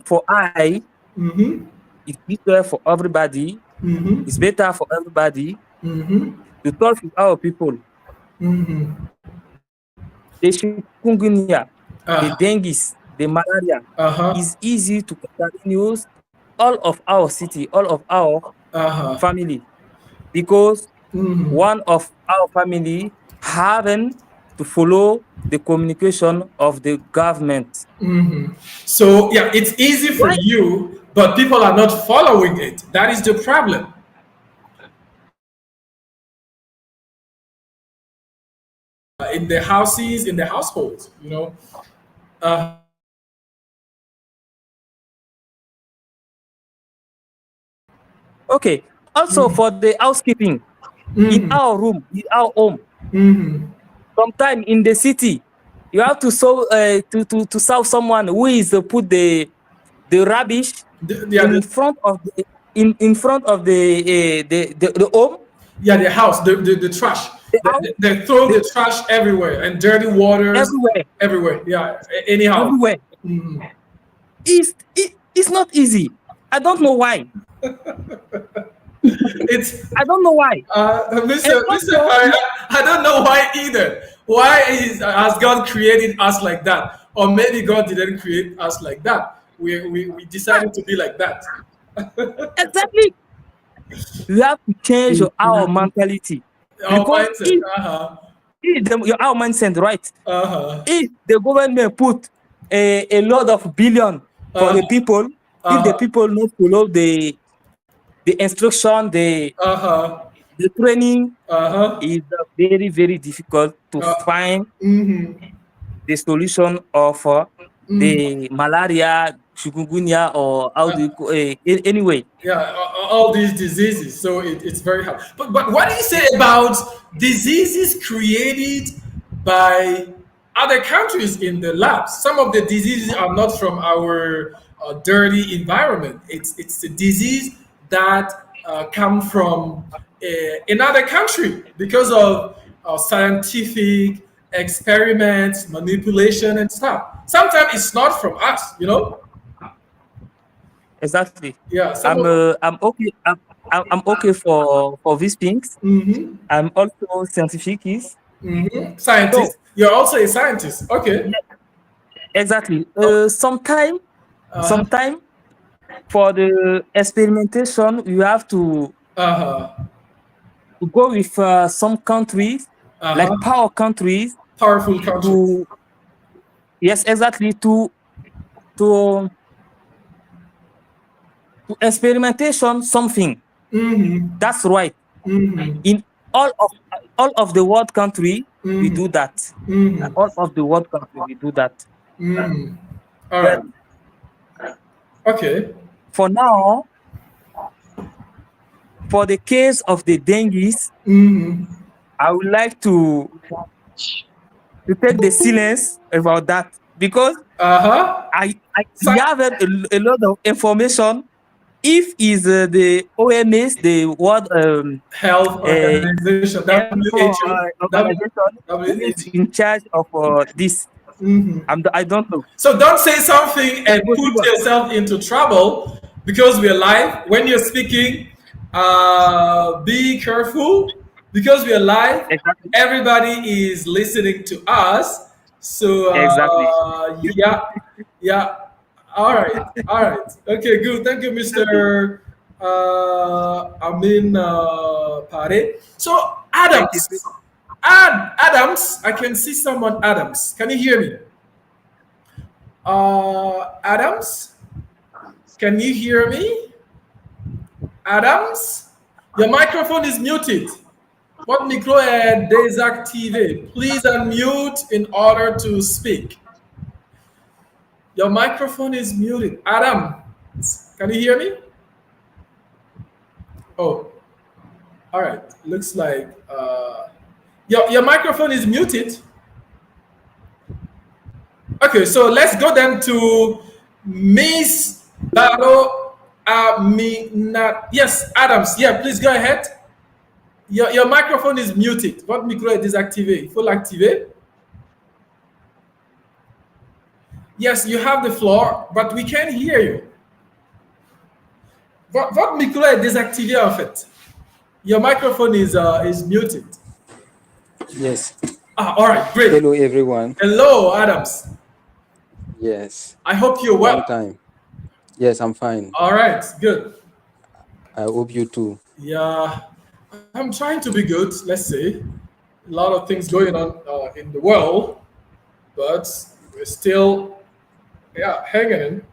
Mm-hmm. it's better for everybody. Mm-hmm. It's better for everybody Mm-hmm. to talk with our people. Mm-hmm. The chikungunya, the Uh-huh. dengue, the malaria Uh-huh. is easy to contaminate all of our city, all of our Uh-huh. family, because Mm-hmm. one of our family happen to follow the communication of the government. Mm-hmm. So yeah, it's easy for Why? you, but people are not following it. That is the problem. In the houses, in the households, you know. Uh, Okay. Also for the housekeeping in mm-hmm. our room, in our home, Mm-hmm. sometime in the city, you have to serve someone who is put the rubbish Yeah, in front of in front of the home, the house, the trash. the house, They throw the, the trash everywhere and dirty waters everywhere, everywhere. Yeah, anyhow. everywhere. Mm-hmm. It's not easy. I don't know why. It's I don't know why. And Mr. also, I don't know why either. Why has God created us like that? Or maybe God didn't create us like that. we decided to be like that. Exactly. We have to change our mentality. Our Because mindset. our mindset, right? Uh-huh. If the government put a lot of billion for the people, if the people not follow the instruction, Uh-huh. the training, Uh-huh. is very, very difficult to find the solution of the malaria, chikungunya, or how do you anyway. Yeah, all these diseases. So it's very hard. But what do you say about diseases created by other countries in the labs? Some of the diseases are not from our dirty environment. It's the disease that come from another country because of scientific experiments, manipulation, and stuff. Sometimes it's not from us, you know. Exactly. Yeah, I'm okay. I'm okay for these things. I'm also scientific. Scientist. So You're also a scientist. Okay. exactly. Sometime for the experimentation, you have to Uh-huh. go with some countries, like Uh-huh. power countries, Powerful countries. to yes, exactly, to experimentation something. That's right. In all of the world country, we do that. All of the world country, we do that. All But right. Okay. for now, for the case of the dengue, I would like to take the silence about that, because Uh-huh. we have a lot of information. If is the OMS, the World Health Organization, WHO. organization, who is WHO. in charge of this, I don't know. So don't say something It's and put possible. yourself into trouble because we're live. When you're speaking, be careful because we're live. Exactly. Everybody is listening to us. So Exactly. yeah. All right, all right. Okay, good. Thank you, Mr. Amin Pare. So Thank you. Adams, I can see someone. Adams, can you hear me? Adams, can you hear me? Adams, your microphone is muted. What micro est désactivé? Please unmute in order to speak. Your microphone is muted. Adam, can you hear me? Oh, all right. Looks like your microphone is muted. Okay, so let's go then to Miss Baro Aminat. Yes, Adams. Yeah, please go ahead. Your microphone is muted. Votre micro est désactivé. Il faut l'activer. Yes, you have the floor, but we can't hear you. Votre micro est désactivé en fait. Your microphone is muted. Yes. All right, great. Hello, everyone. Hello, Adams. Yes. I hope you're well. Long time. Yes, I'm fine. All right, good. I hope you too. Yeah, I'm trying to be good. Let's say a lot of things going on in the world, but we're still, hanging in.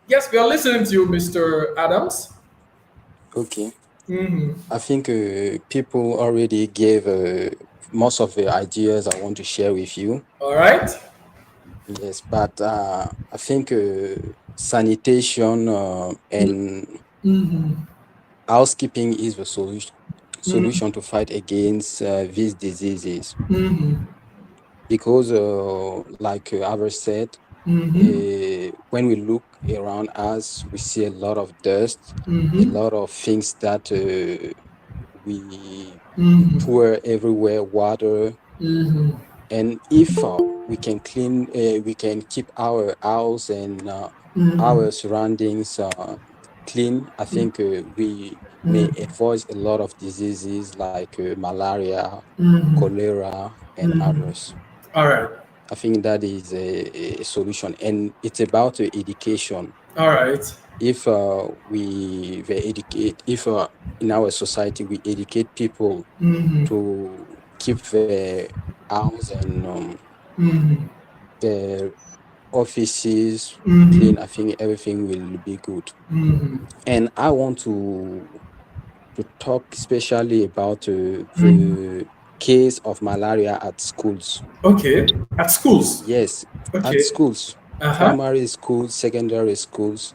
Yes, we are listening to you, Mr. Adams. Okay. I think people already gave most of the ideas I want to share with you. All right. Yes, but I think sanitation and housekeeping is the solution to fight against these diseases. Because, like others said, when we look around us, we see a lot of dust, a lot of things that we pour everywhere, water. And if we can we can keep our house and our surroundings clean, I think we may avoid a lot of diseases like malaria, cholera, and others. All right. I think that is a solution, and it's about education. All right. If we educate, if in our society we educate people to keep their house and their offices clean, I think everything will be good. And I want to talk especially about the case of malaria at schools. Okay. At schools. Yes, at Okay. schools, Uh-huh. primary schools, secondary schools.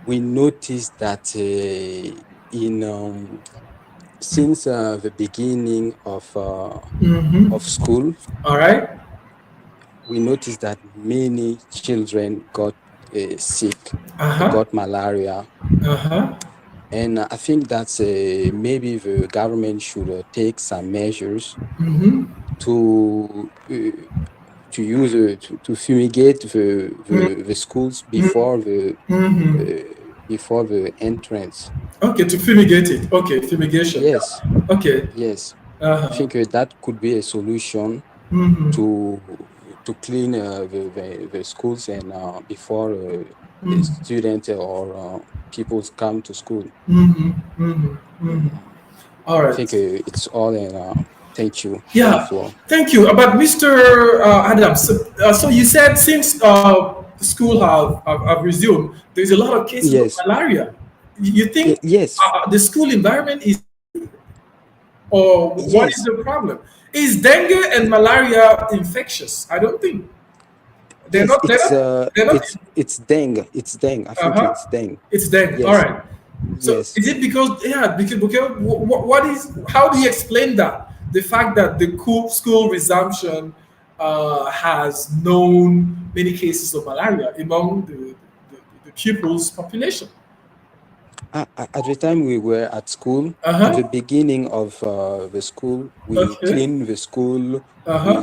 We noticed that in since the beginning of school, All right. we noticed that many children got sick, Uh-huh. got malaria. Uh-huh. And I think that's maybe the government should take some measures to use to fumigate the schools before the entrance. Okay, to fumigate it. Okay, fumigation. Yes, Okay. yes. I Uh-huh. think that could be a solution to clean the schools and before the students or people come to school. All I right. think it's all. And thank you for the Yeah, floor. thank you. But Mr. Adams, so you said since the school have resumed, there's a lot of cases of Yes, malaria. You think yes, the school environment is, or what is yes, the problem? Is dengue and malaria infectious? I don't think they're yes. not. They're not. They're not. It's dengue. It's dengue. I think Uh-huh. it's dengue. It's dengue. All Yes, right. So yes. is it because what is, how do you explain that, the fact that the school resumption has known many cases of malaria among the pupils population? At the time we were at school, at the Uh-huh. beginning of the school, we Okay. cleaned the school. Uh-huh.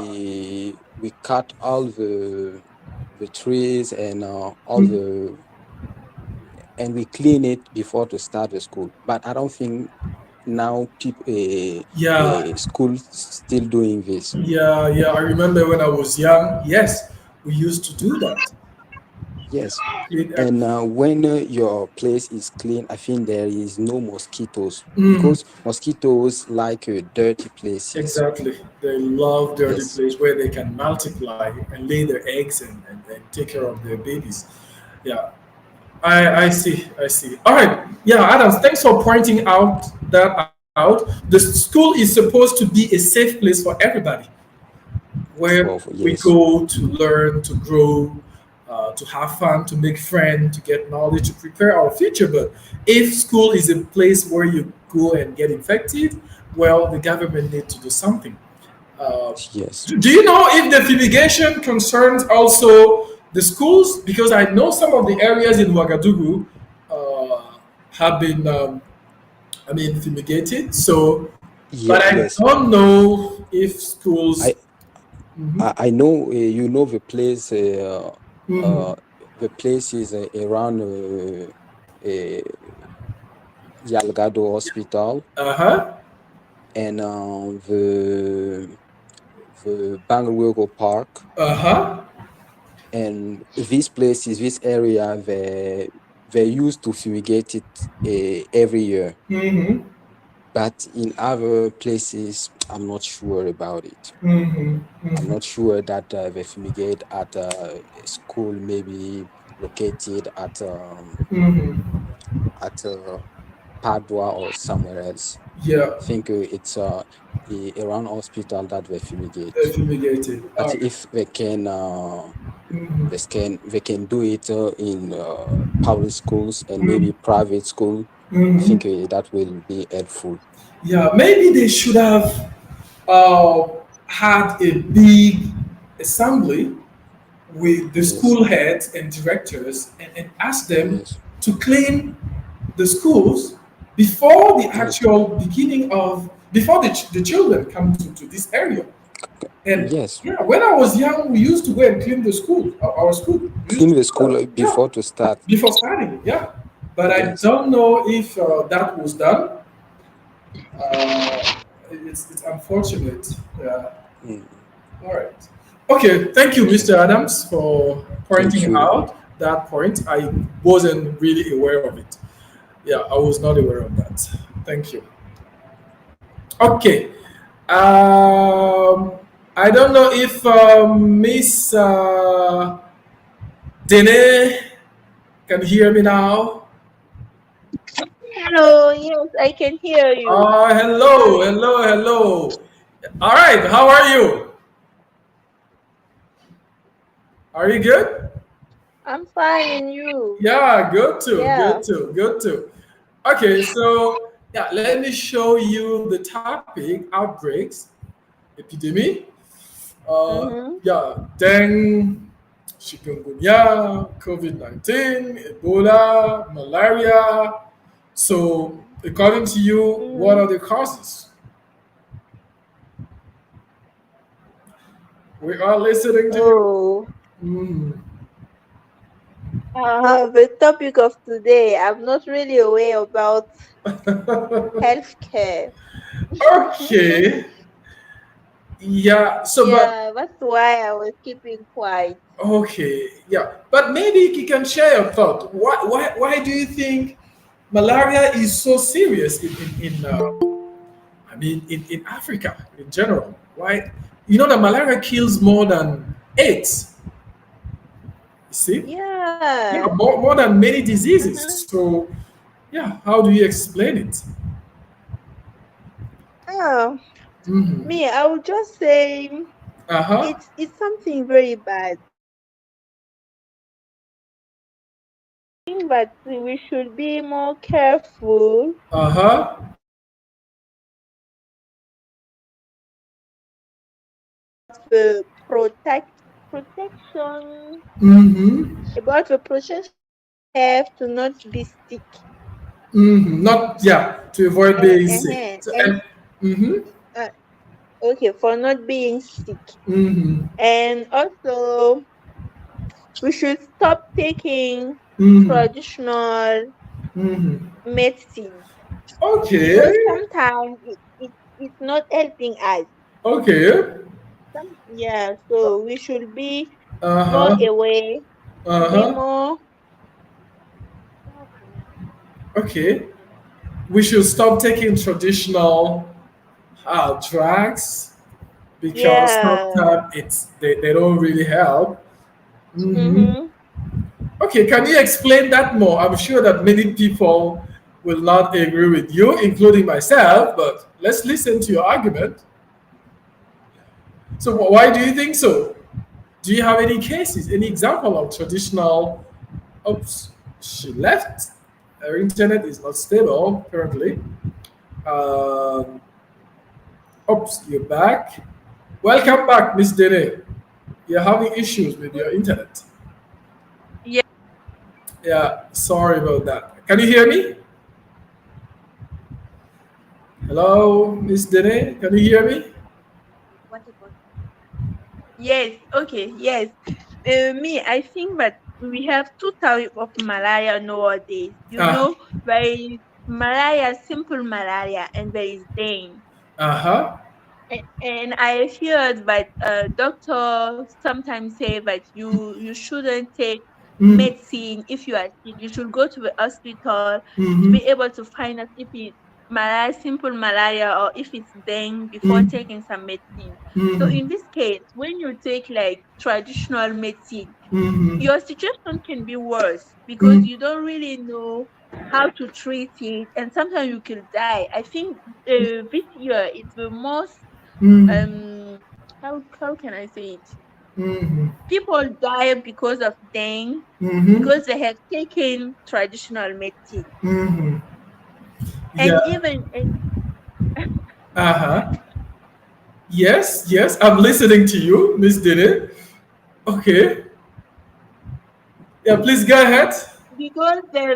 We cut all the trees and all the and we clean it before to start the school. But I don't think now people Yeah. school still doing this. Yeah, I remember when I was young, yes, we used to do that. Yes, Clean and when your place is clean, I think there is no mosquitoes Mhm. because mosquitoes like dirty places. Exactly. They love dirty Yes, place where they can multiply and lay their eggs and take care of their babies. Yeah. I see. I see. All right. Yeah, Adams, thanks for pointing out that out. The school is supposed to be a safe place for everybody, where we yes, go to learn, to grow, to have fun, to make friends, to get knowledge, to prepare our future. But if school is a place where you go and get infected, well, the government needs to do something. Uh, yes, do you know if the fumigation concerns also the schools? Because I know some of the areas in Ouagadougou have been, fumigated. So, but I yes. don't know if schools. I Mhm, I know you know the place. mhm. The place is around uh, Yalgado Hospital Uh huh. and the Bangalore Park. Uh huh. And this area, they used to fumigate it every year. Mm-hmm. But in other places, I'm not sure about it. Mm-hmm. I'm Mm-hmm. not sure that they fumigate at a school, maybe located Mm-hmm. at Padua or somewhere else. Yeah, I think it's around hospital that they they're fumigate. fumigated. All But right. if they can, Mm-hmm. they can do it in public schools and maybe private school. I Mm-hmm. think that will be helpful. Yeah, maybe they should have uh, had a big assembly with the Yes, school heads and directors and ask them yes, to clean the schools before the yes, actual beginning of, before the children come to this area. And yes. yeah, when I was young, we used to go and clean the school, our school. We used Clean to the do school that. Yeah, before to start. before starting. Yeah, but I Yes. don't know if that was done. Uh, it's unfortunate. Yeah. Mm. All right. Okay, thank you, Mr. Adams, for Thank pointing you. out that point. I wasn't really aware of it. Yeah, I was not aware of that. Thank you. Okay. Um, I don't know if Miss Dene can hear me now. Hello, yes, I can hear you. Hello, Hi, hello, hello. All right, how are you? Are you good? I'm fine, and you? Yeah, good too, Yeah. good too, good too. Okay, so yeah, let me show you the topic outbreaks, epidemic. Mm-hmm. Yeah, dengue, chikungunya, COVID 19, Ebola, malaria. So, according to you, what Mm-hmm. are the causes? We are listening to you. Oh, Mm. the topic of today, I'm not really aware about healthcare. Okay. Yeah. So, but Yeah, that's why I was keeping quiet. okay. Yeah. But maybe you can share your thought. Why do you think malaria is so serious I mean, in Africa in general? Why? You know that malaria kills more than AIDS. You see? Yeah, Yeah. more than many diseases. Mm-hmm. So, yeah, how do you explain it? Oh, Mm-hmm. me, I would just say Uh huh. it's something very bad. But we should be more careful Uh huh. the protection Mm-hmm. about the protection have to not be sick. Mm-hmm. Not yeah to avoid being sick. So, And and mm-hmm. uh, okay, for not being sick. Mm-hmm. And also, we should stop taking Mm-hmm. traditional Mm-hmm. medicine because Okay. sometimes it's not helping us. Okay. Yeah, so we should be Uh more huh. aware, Uh be huh. more. Okay. We should stop taking traditional drugs because Yeah. sometimes they don't really help. Hmm. Mm-hmm. Okay, can you explain that more? I'm sure that many people will not agree with you, including myself, but let's listen to your argument. So, why do you think so? Do you have any cases, any example of traditional? Oops, she left. Her internet is not stable currently. Um, oops, you're back. Welcome back, Miss Dene. You're having issues with your internet. Yeah. Yeah, sorry about that. Can you hear me? Hello, Miss Dene. Can you hear me? What about? Yes, okay, yes. Me, I think that we have two types of malaria nowadays. Ah, There is malaria, simple malaria, and there is dengue. uh-huh. And I heard that doctors sometimes say that you shouldn't take Mm, medicine if you are sick. You should go to the hospital to mm-hmm, be able to find out if it's malaria, simple malaria, or if it's dengue before mm, taking some medicine. So mm-hmm, in this case, when you take like traditional medicine, mm-hmm, your situation can be worse because mm, you don't really know how to treat it, and sometimes you can die. I think this year it's the most mm, um how can I say it? mm-hmm, People die because of dengue mm-hmm, because they have taken traditional medicine. mm-hmm. And Yeah. even and Uh-huh. Yes, yes, I'm listening to you, Miss Dene. Okay. Yeah, please go ahead. because they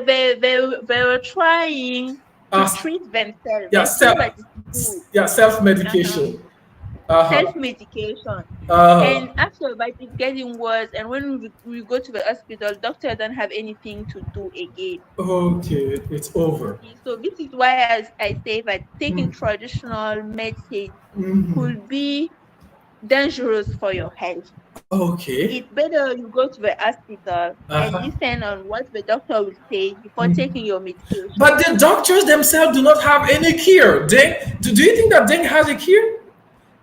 were trying to Uh, treat themselves. yeah, I think that is good. self Uh-huh. medication. Uh-huh. Self-medication. Uh-huh. And after that it's getting worse, and when we go to the hospital, doctor don't have anything to do again. Okay, it's over. So this is why I say that taking Mm, traditional medicine mm-hmm, could be dangerous for your health. Okay. It's better you go to the hospital and Uh-huh. listen on what the doctor will say before Mhm. taking your medication. But the doctors themselves do not have any cure. Do you think that dengue has a cure?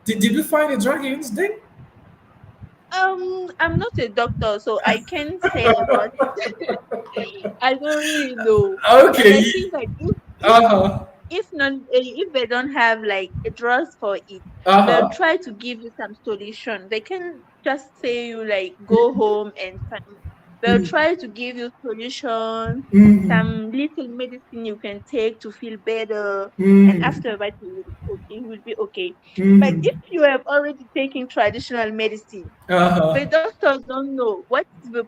Did you find a drug against dengue? I'm not a doctor, so I can't say about it. I don't really know, but I Okay. think that Uh-huh. if they don't have like a drugs for it, they'll Uh-huh. try to give you some solution. They can just say you like go home and they'll try to give you solution, Mm-hmm. some little medicine you can take to feel better, and Mm-hmm. after that you will be okay. But Mm-hmm. if you have already taken traditional medicine, the Uh-huh. doctors don't know what's the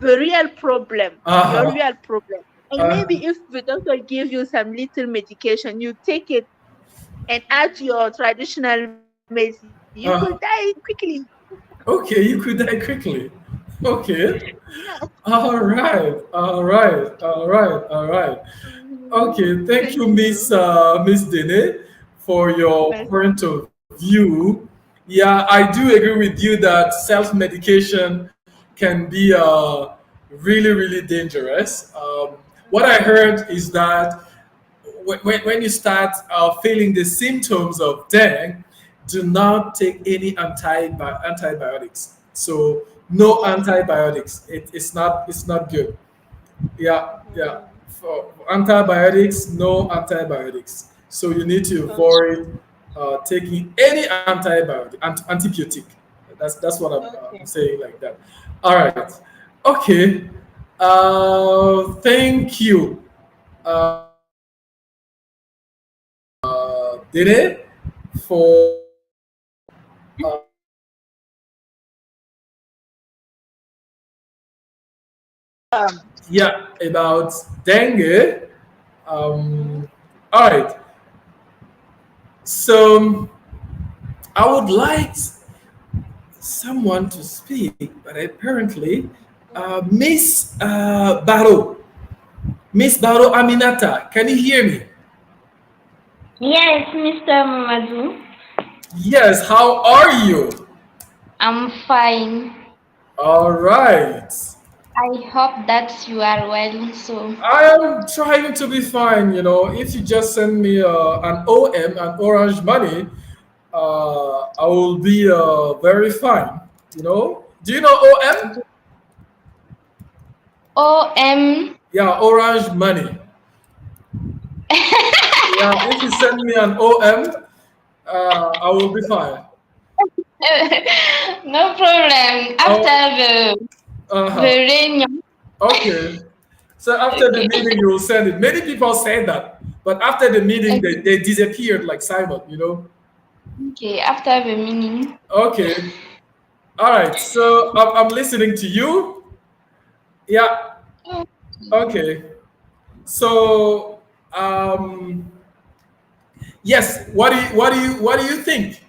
real problem, your Uh-huh. real problem. And Uh-huh. maybe if the doctor gives you some little medication, you take it and add to your traditional medicine, you could die Uh-huh. quickly. Okay, you could die quickly. Okay. Yeah. All right. All right. All right. All right. Mhm. Okay. Thank Thank you, you. Miss Dene, for your Merci. point of view. Yeah, I do agree with you that self-medication can be really, really dangerous. What I heard is that when you start feeling the symptoms of dengue, do not take any antibiotics. So no antibiotics. It's not good. Yeah, yeah. Mhm. For antibiotics, no antibiotics. So you need to Okay. avoid taking any antibiotic. That's what I'm Okay. saying like that. All right. Okay. Thank you. Did it for yeah about dengue. Mhm. All right. So I would like someone to speak, but apparently, Miss Baro Aminata, can you hear me? Yes, Mr. Mamadou. Yes. How are you? I'm fine. All right. I hope that you are well. So, I am trying to be fine. If you just send me an OM, an Orange Money, I will be very fine. Do you know OM? OM. Yeah, Orange Money. Yeah, if you send me an OM, I will be fine. No problem. After Oh, the uh-huh. reunion. Okay. So after the Okay. meeting, you will send it. Many people say that, but after the meeting, Okay. they disappeared like Simon. Okay. After the meeting. Okay. All right. So I'm listening to you. Yeah. Okay. So yes. What do you think?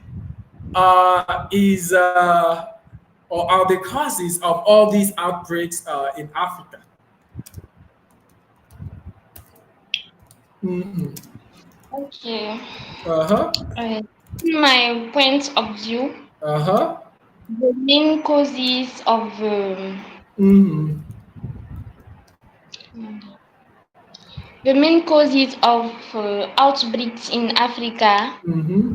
Is or are the causes of all these outbreaks in Africa? Mm-hmm. Okay. Uh huh. In my point of view, Uh huh. the main causes of Mm-hmm. outbreaks in Africa, Mm-hmm.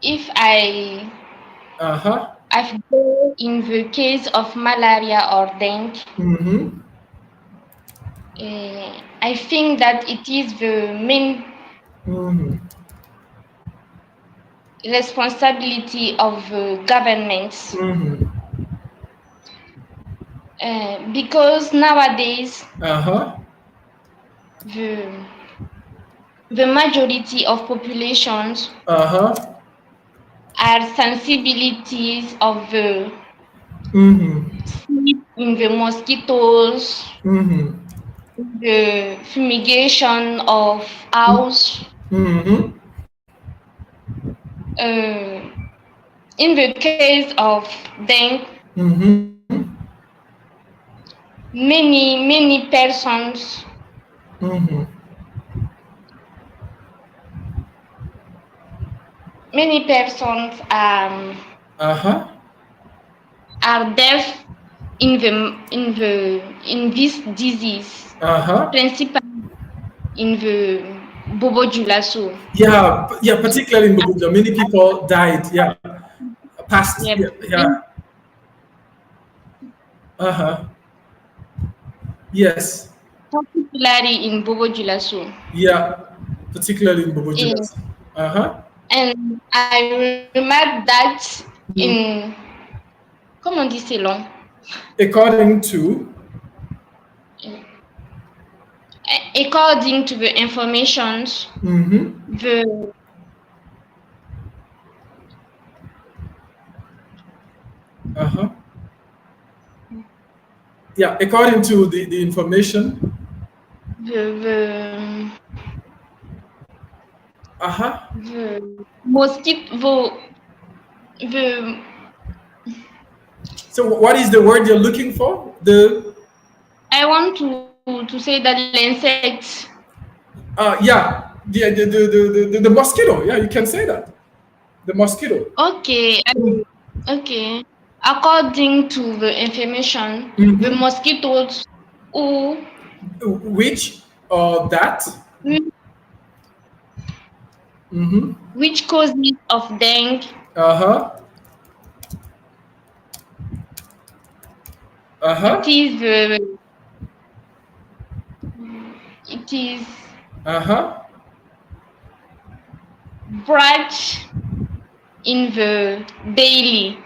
if Uh-huh. I've go in the case of malaria or dengue, Mm-hmm. I think that it is the main Mm-hmm. responsibility of governments, Mm-hmm. because nowadays Uh-huh. the the majority of populations Uh-huh. are sensibilities of the Mm-hmm. sleep in the mosquitoes, Mm-hmm. the fumigation of house. Mm-hmm. Uh, in the case of dengue, Mm-hmm. many persons Mm-hmm. many persons Uh-huh. are deaf in this disease, Uh-huh. principally in the Bobo Dioulasso. Yeah, yeah, particularly in Mabuja, many people died. Yeah, passed. Yep. Yeah, yeah. Uh-huh. Yes. Particularly in Bobo Dioulasso. Yeah, particularly in In, Bobojulas. Uh-huh. and I remarked that in, comment on dit c'est long? According to, According to the information, mm-hmm. the Uh-huh. Yeah, according to the information. the Uh-huh. the mosquito the So what is the word you're looking for? I want to say that l'insect. Yeah, the mosquito. Yeah, you can say that. The mosquito. Okay, okay. According to the information, the mosquitoes who Which that? Mm-hmm. which causes of dengue Uh-huh. Uh-huh. it is Uh-huh. bright in the daily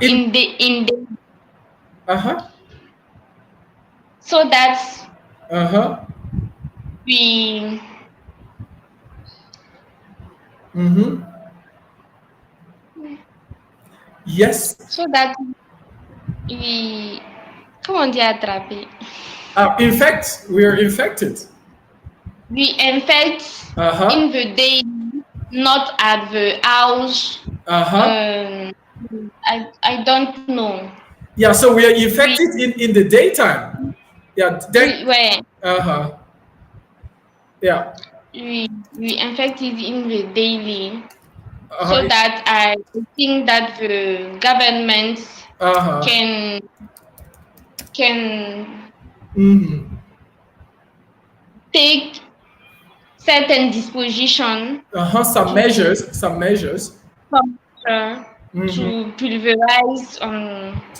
in the Uh-huh. so that Uh-huh. we Mm-hmm. Yes. so that we comment on dit attraper? In fact, we are infected. We infect in the day, not at the house. I don't know. Yeah, so we are infected in the daytime. Yeah. Where? Yeah. We infected in the daily, so that I think that the government can take certain disposition. Some measures. To pulverize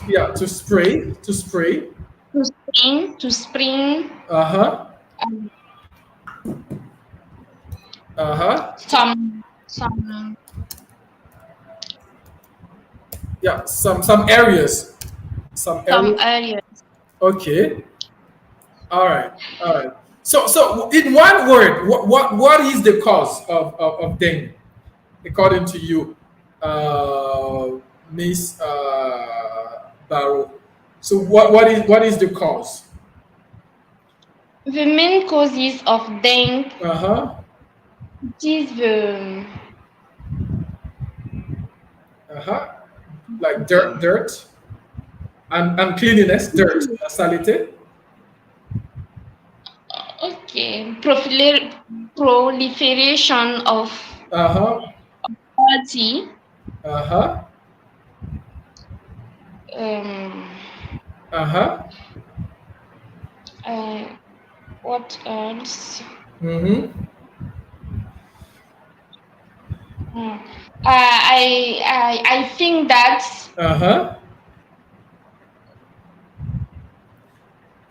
yeah, to spray. To spring. Some yeah, some areas. Some areas. Okay. All right. So in one word, what is the cause of dengue, according to you, Miss Barrow? So what is the cause? The main causes of dengue is the like dirt and uncleanliness, dirt, salite. Okay, proliferation of party. What else? I think that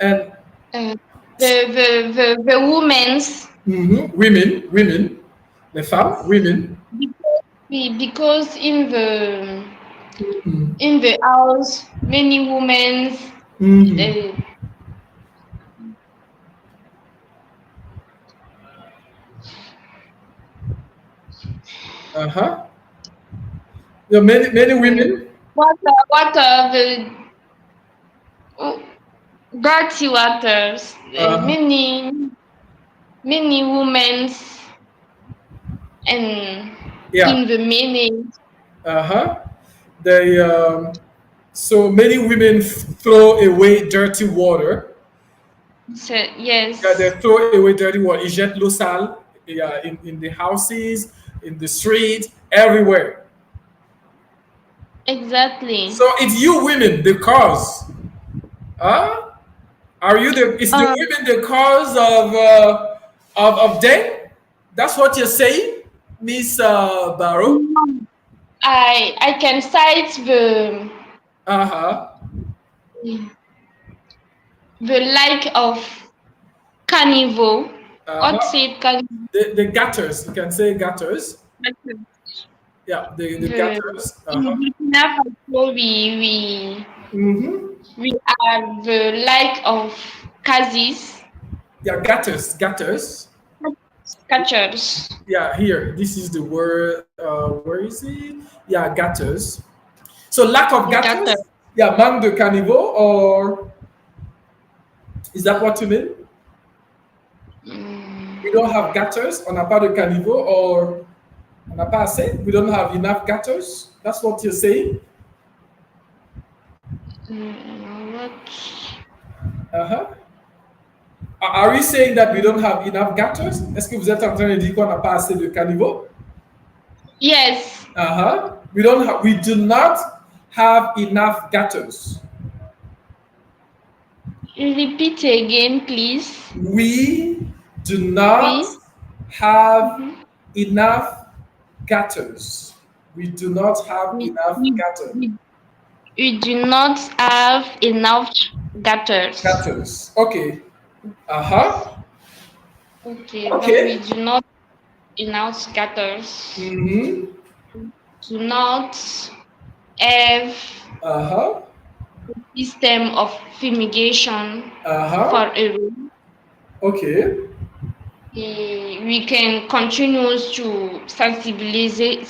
and the women's women, the femmes, women, because in the house many women yeah, many women. What are the dirty waters? Many women and in the many. They so many women throw away dirty water. Yes. Yeah, they throw away dirty water. Ils jettent l'eau sale. Yeah, in the houses. in the street, everywhere. Exactly. So it's you women, the cause. Huh? Are you the? Is the women the cause of death? That's what you're saying, Miss Barrow. I can cite Uh-huh. the like of carnivore. What Uh-huh. said carnivore? The gutters. You can say gutters. Yeah, the The gutters. in Uh-huh. Burkina Faso Mm-hmm. we have the like of kazis, Yeah, gutters. Gutters. catchers. Yeah, here. This is the word. Where is it? Yeah, gutters. So lack of Gutter. gutters. Yeah, manque de caniveau, or is that what you mean? We don't have gutters. On n'a pas de caniveau, or on n'a pas assez. We don't have enough gutters. That's what you're saying. What? Uh-huh. Are you saying that we don't have enough gutters? Est-ce que vous êtes en train de dire qu'on n'a pas assez de caniveau? Yes. Uh-huh. We do not have enough gutters. Repeat again, please. We do not have enough gutters. We do not have enough gutters. We do not have enough gutters. Gutters. Okay. Uh-huh. Okay. Okay. We do not enough gutters. Mm-hmm. Do not have Uh-huh. system of fumigation Uh-huh. for a room. Okay. We can continue to sensibilize.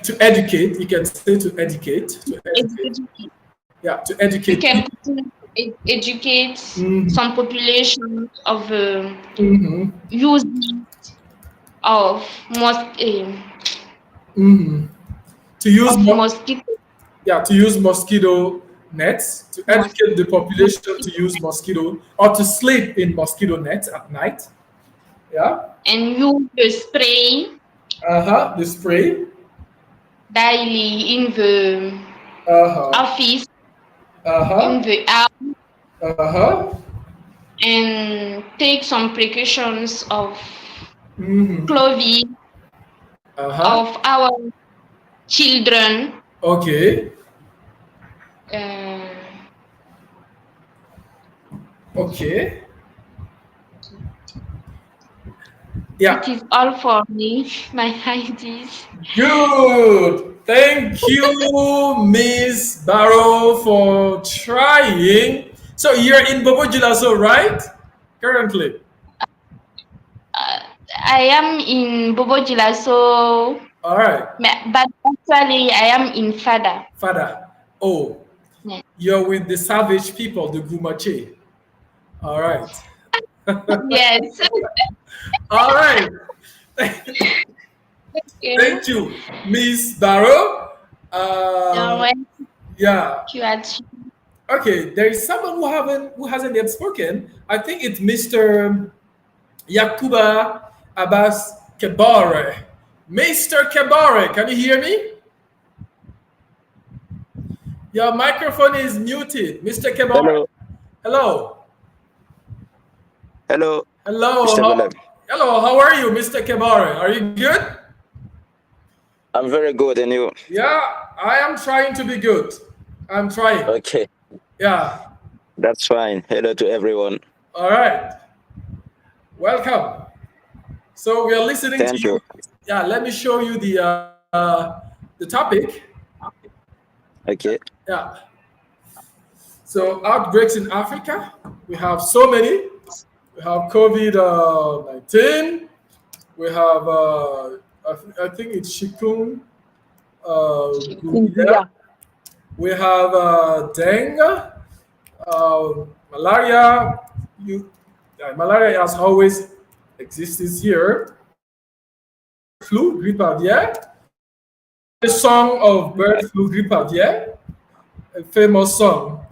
To educate. You can say to educate. To educate. Yeah, to educate. We can continue to educate some population of use of to use mosquito. Yeah, to use mosquito nets, to educate the population to use mosquito or to sleep in mosquito nets at night. Yeah. And use the spray. Uh-huh. The spray. Daily in the office. Uh-huh. In the house. Uh-huh. And take some precautions of clothing of our children. Okay. Okay. Yeah. It is all for me. My ideas. Good. Thank you, Miss Barrow, for trying. So you're in Bobo Dioulasso, right? Currently. I am in Bobo Dioulasso. All right. But actually, I am in Fada. Fada. Oh. Yeah. You're with the savage people, the Gumache. All right. Yes. All right. Thank you, Miss Barrow. Yeah. Okay, there is someone who hasn't yet spoken. I think it's Mr. Yakuba Abbas Kebare. Mr. Kebare, can you hear me? Your microphone is muted, Mr. Kebare. Hello. Hello. Hello. Hello. Hello. How are you, Mr. Kebare? Are you good? I'm very good, and you? Yeah, I am trying to be good. I'm trying. Okay. Yeah. That's fine. Hello to everyone. All right. Welcome. So we are listening to you. Yeah, let me show you the topic. Okay. Yeah. So outbreaks in Africa, we have so many. We have COVID-19. We have I think it's chikungunya. We have dengue, malaria. Malaria has always existed here. Flu, grippe aviaire. The song of bird flu, grippe aviaire, a famous song.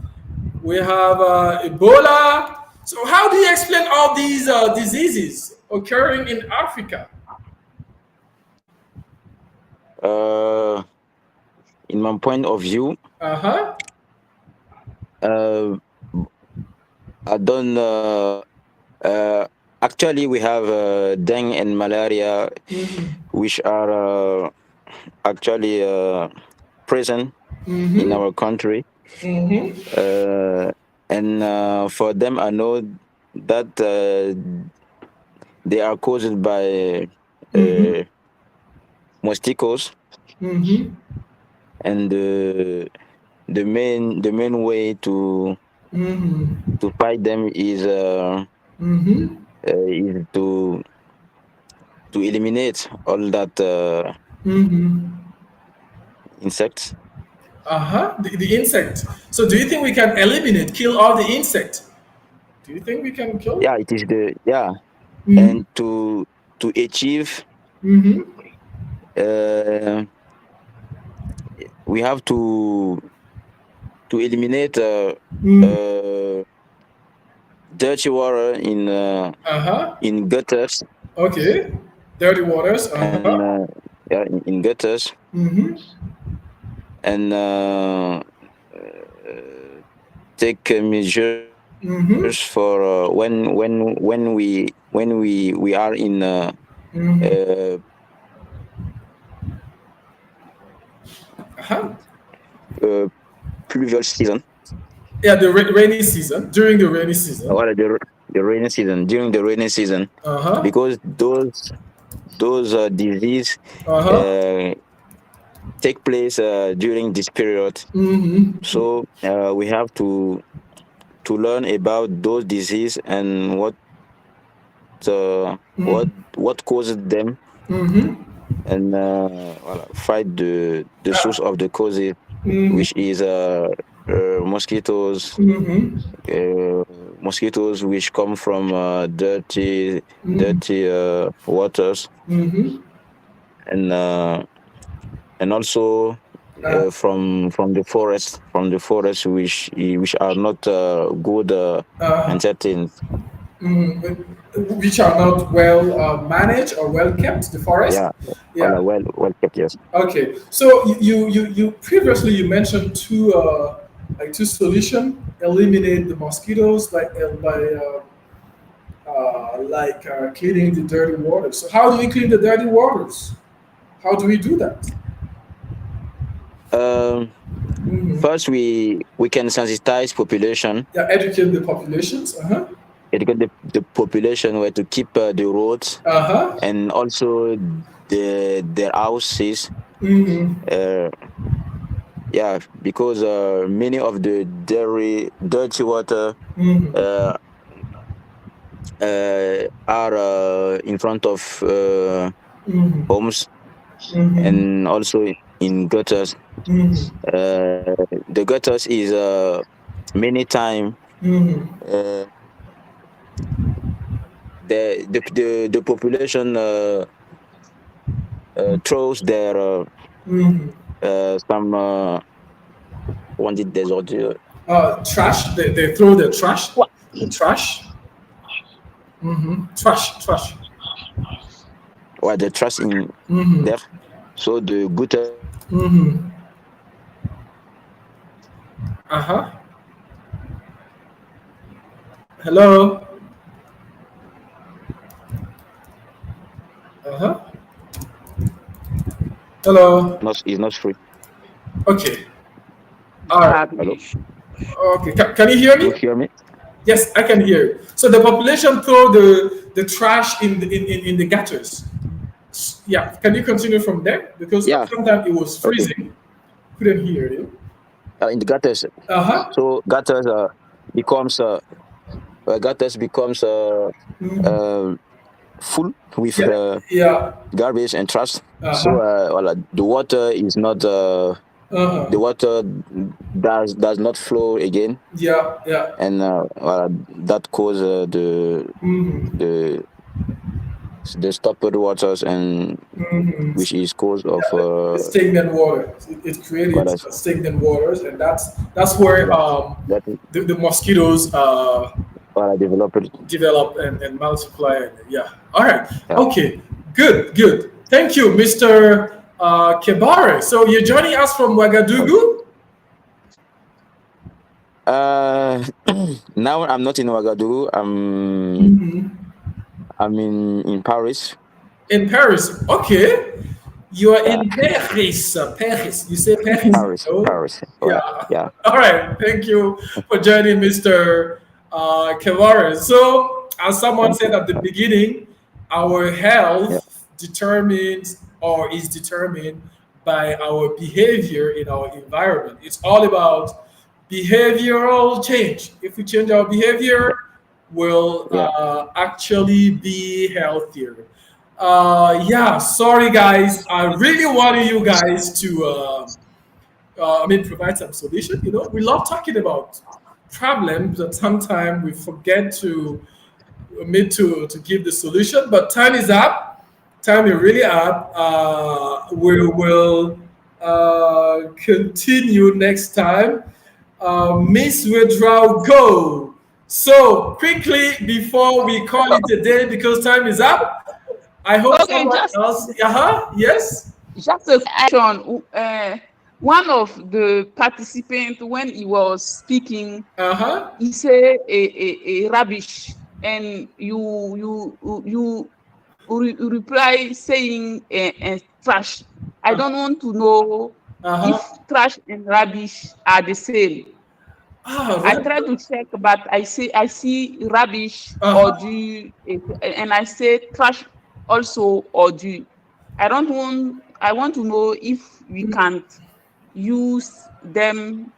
We have Ebola. So how do you explain all these diseases occurring in Africa? in my point of view, Uh-huh. I don't. Actually, we have dengue and malaria, which are actually present in our country. And for them, I know that they are caused by mosquitoes, and the main way to fight them is to eliminate all that insects. The insect. So do you think we can kill all the insect? Do you think we can kill? Yeah, it is and to achieve, we have to eliminate dirty water in gutters. Okay. Dirty waters. And yeah, in gutters. And take measures for when we are in pluvial season. Yeah, the rainy season. During the rainy season. Or the rainy season. During the rainy season. Because those disease take place during this period. So we have to learn about those diseases and what causes them, and fight the source of the causes, which is mosquitoes. Mosquitoes which come from dirty waters, and also from the forest, which are not good maintained. Which are not well managed or well kept. The forest. Yeah. Well kept. Yes. Okay. So you previously you mentioned two solutions: eliminate the mosquitoes by cleaning the dirty waters. So how do we clean the dirty waters? How do we do that? First, we can sensitize population. Yeah, educate the populations. Educate the population where to keep the roads and also their houses. Yeah, because many of the dirty water are in front of homes and also in gutters. The gutters is many time the population throws their some on dit des ordures. Trash. They throw the trash. The trash. Trash. Ouais, the trash in there. So the gutter. Hello. Hello. It's not free. Okay. All right. Hello. Okay. Can you hear me? You hear me? Yes, I can hear you. So the population throw the trash in the gutters. Yeah. Can you continue from there? Because sometimes it was freezing. Okay. Couldn't hear you. In the gutters. So gutters becomes full with garbage and trash. So the water is not the water does not flow again. And that causes the stopped waters, and which is cause of stagnant water. It created stagnant waters, and that's where the mosquitoes develop and multiply. Yeah. All right. Okay. Good. Thank you, Mr. Kebare. So you're joining us from Ouagadougou? Now I'm not in Ouagadougou. I'm in Paris. In Paris. Okay. You are in Paris. Paris. You say Paris. Paris. No? Paris. Yeah. All right. Thank you for joining, Mr. Kevare. So, as someone said at the beginning, our health determines or is determined by our behavior in our environment. It's all about behavioral change. If we change our behavior, we'll actually be healthier. Sorry guys. I really wanted you guys to, provide some solution. You know, we love talking about problems, but sometimes we forget to to give the solution. But time is up. Time is really up. We will continue next time. Miss Withdraw, go. So quickly before we call it a day because time is up. I hope someone else. Yes. Just a question. One of the participants, when he was speaking, he said a rubbish, and you reply saying trash. I don't want to know if trash and rubbish are the same. I try to check, but I see rubbish or and I say trash also or do. I want to know if we can't use them.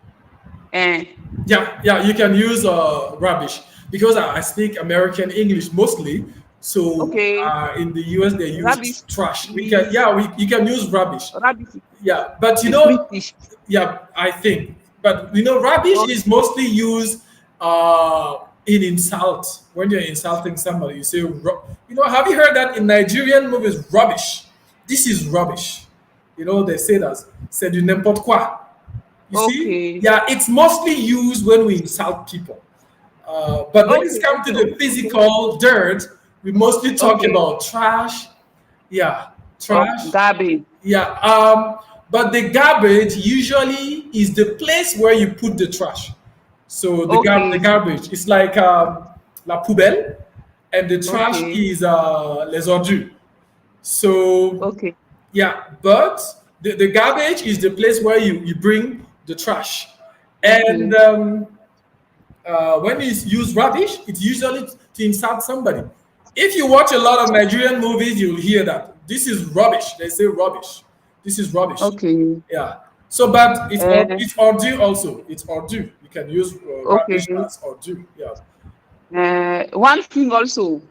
You can use rubbish because I speak American English mostly. So in the US they use rubbish, trash. You can use rubbish. Rubbish. Yeah, but you know, British. I think. But you know, rubbish is mostly used in insult. When you're insulting somebody, you say, have you heard that in Nigerian movies? Rubbish. This is rubbish. You know, they say that. C'est du n'importe quoi. You see? Yeah, it's mostly used when we insult people. But when it's come to the physical dirt, we mostly talk about trash. Yeah, trash. Garbage. Yeah. But the garbage usually is the place where you put the trash. So the garbage, it's like la poubelle, and the trash is les ordures. So but the garbage is the place where you bring the trash. And when you use rubbish, it's usually to insult somebody. If you watch a lot of Nigerian movies, you'll hear that this is rubbish. They say rubbish. This is rubbish. Yeah. So, but it's ordure also. It's ordure. You can use rubbish as ordure. Yeah. One thing also.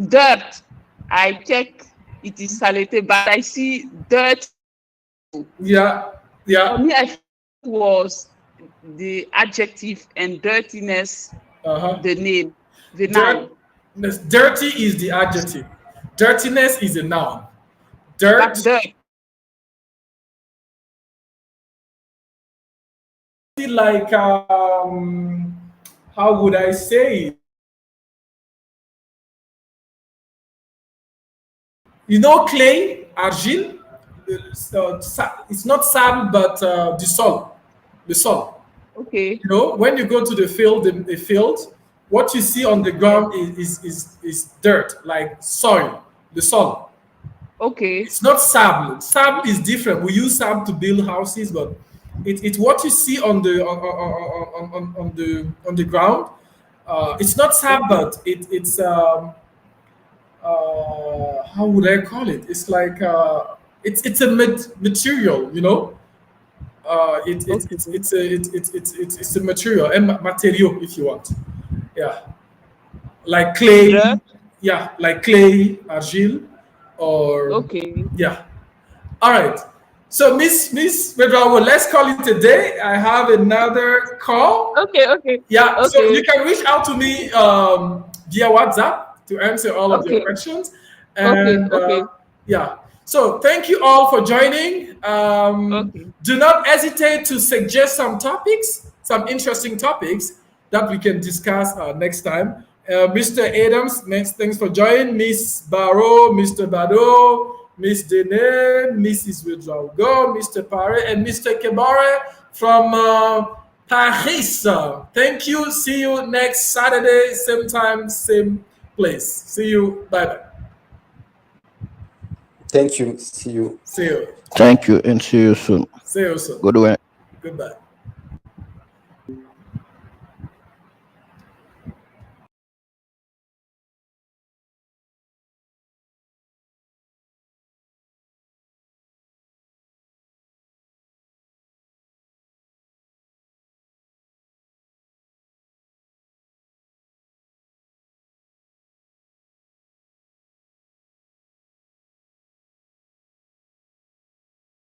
Dirt. I check it is salated, but I see dirt. Yeah. For me, I think it was the adjective and dirtiness, the name, the noun. Dirty is the adjective. Dirtiness is a noun. Dirt. Like how would I say it? You know, clay, argile. It's not sand, but the sol. The sol. Okay. You know, when you go to the field, what you see on the ground is dirt, like soil, the soil. Okay. It's not sable. Sable is different. We use sable to build houses, but it's what you see on the ground. It's not sable, but it's how would I call it? It's like it's a material, you know. It's a material, material if you want. Yeah, like clay. Yeah, like clay, argile, or yeah. All right. So Miss Medrawa, let's call it a day. I have another call. Okay. Yeah. So you can reach out to me via WhatsApp to answer all of your questions. And yeah. So thank you all for joining. Do not hesitate to suggest some topics, some interesting topics that we can discuss next time. Mr. Adams, thanks for joining. Miss Barrow, Mr. Bado, Miss Dene, Mrs. Ouedraogo, Mr. Pare, and Mr. Kebare from Paris. Thank you. See you next Saturday, same time, same place. See you. Bye bye. Thank you. See you. See you. Thank you and see you soon. See you soon. Goodbye. Goodbye.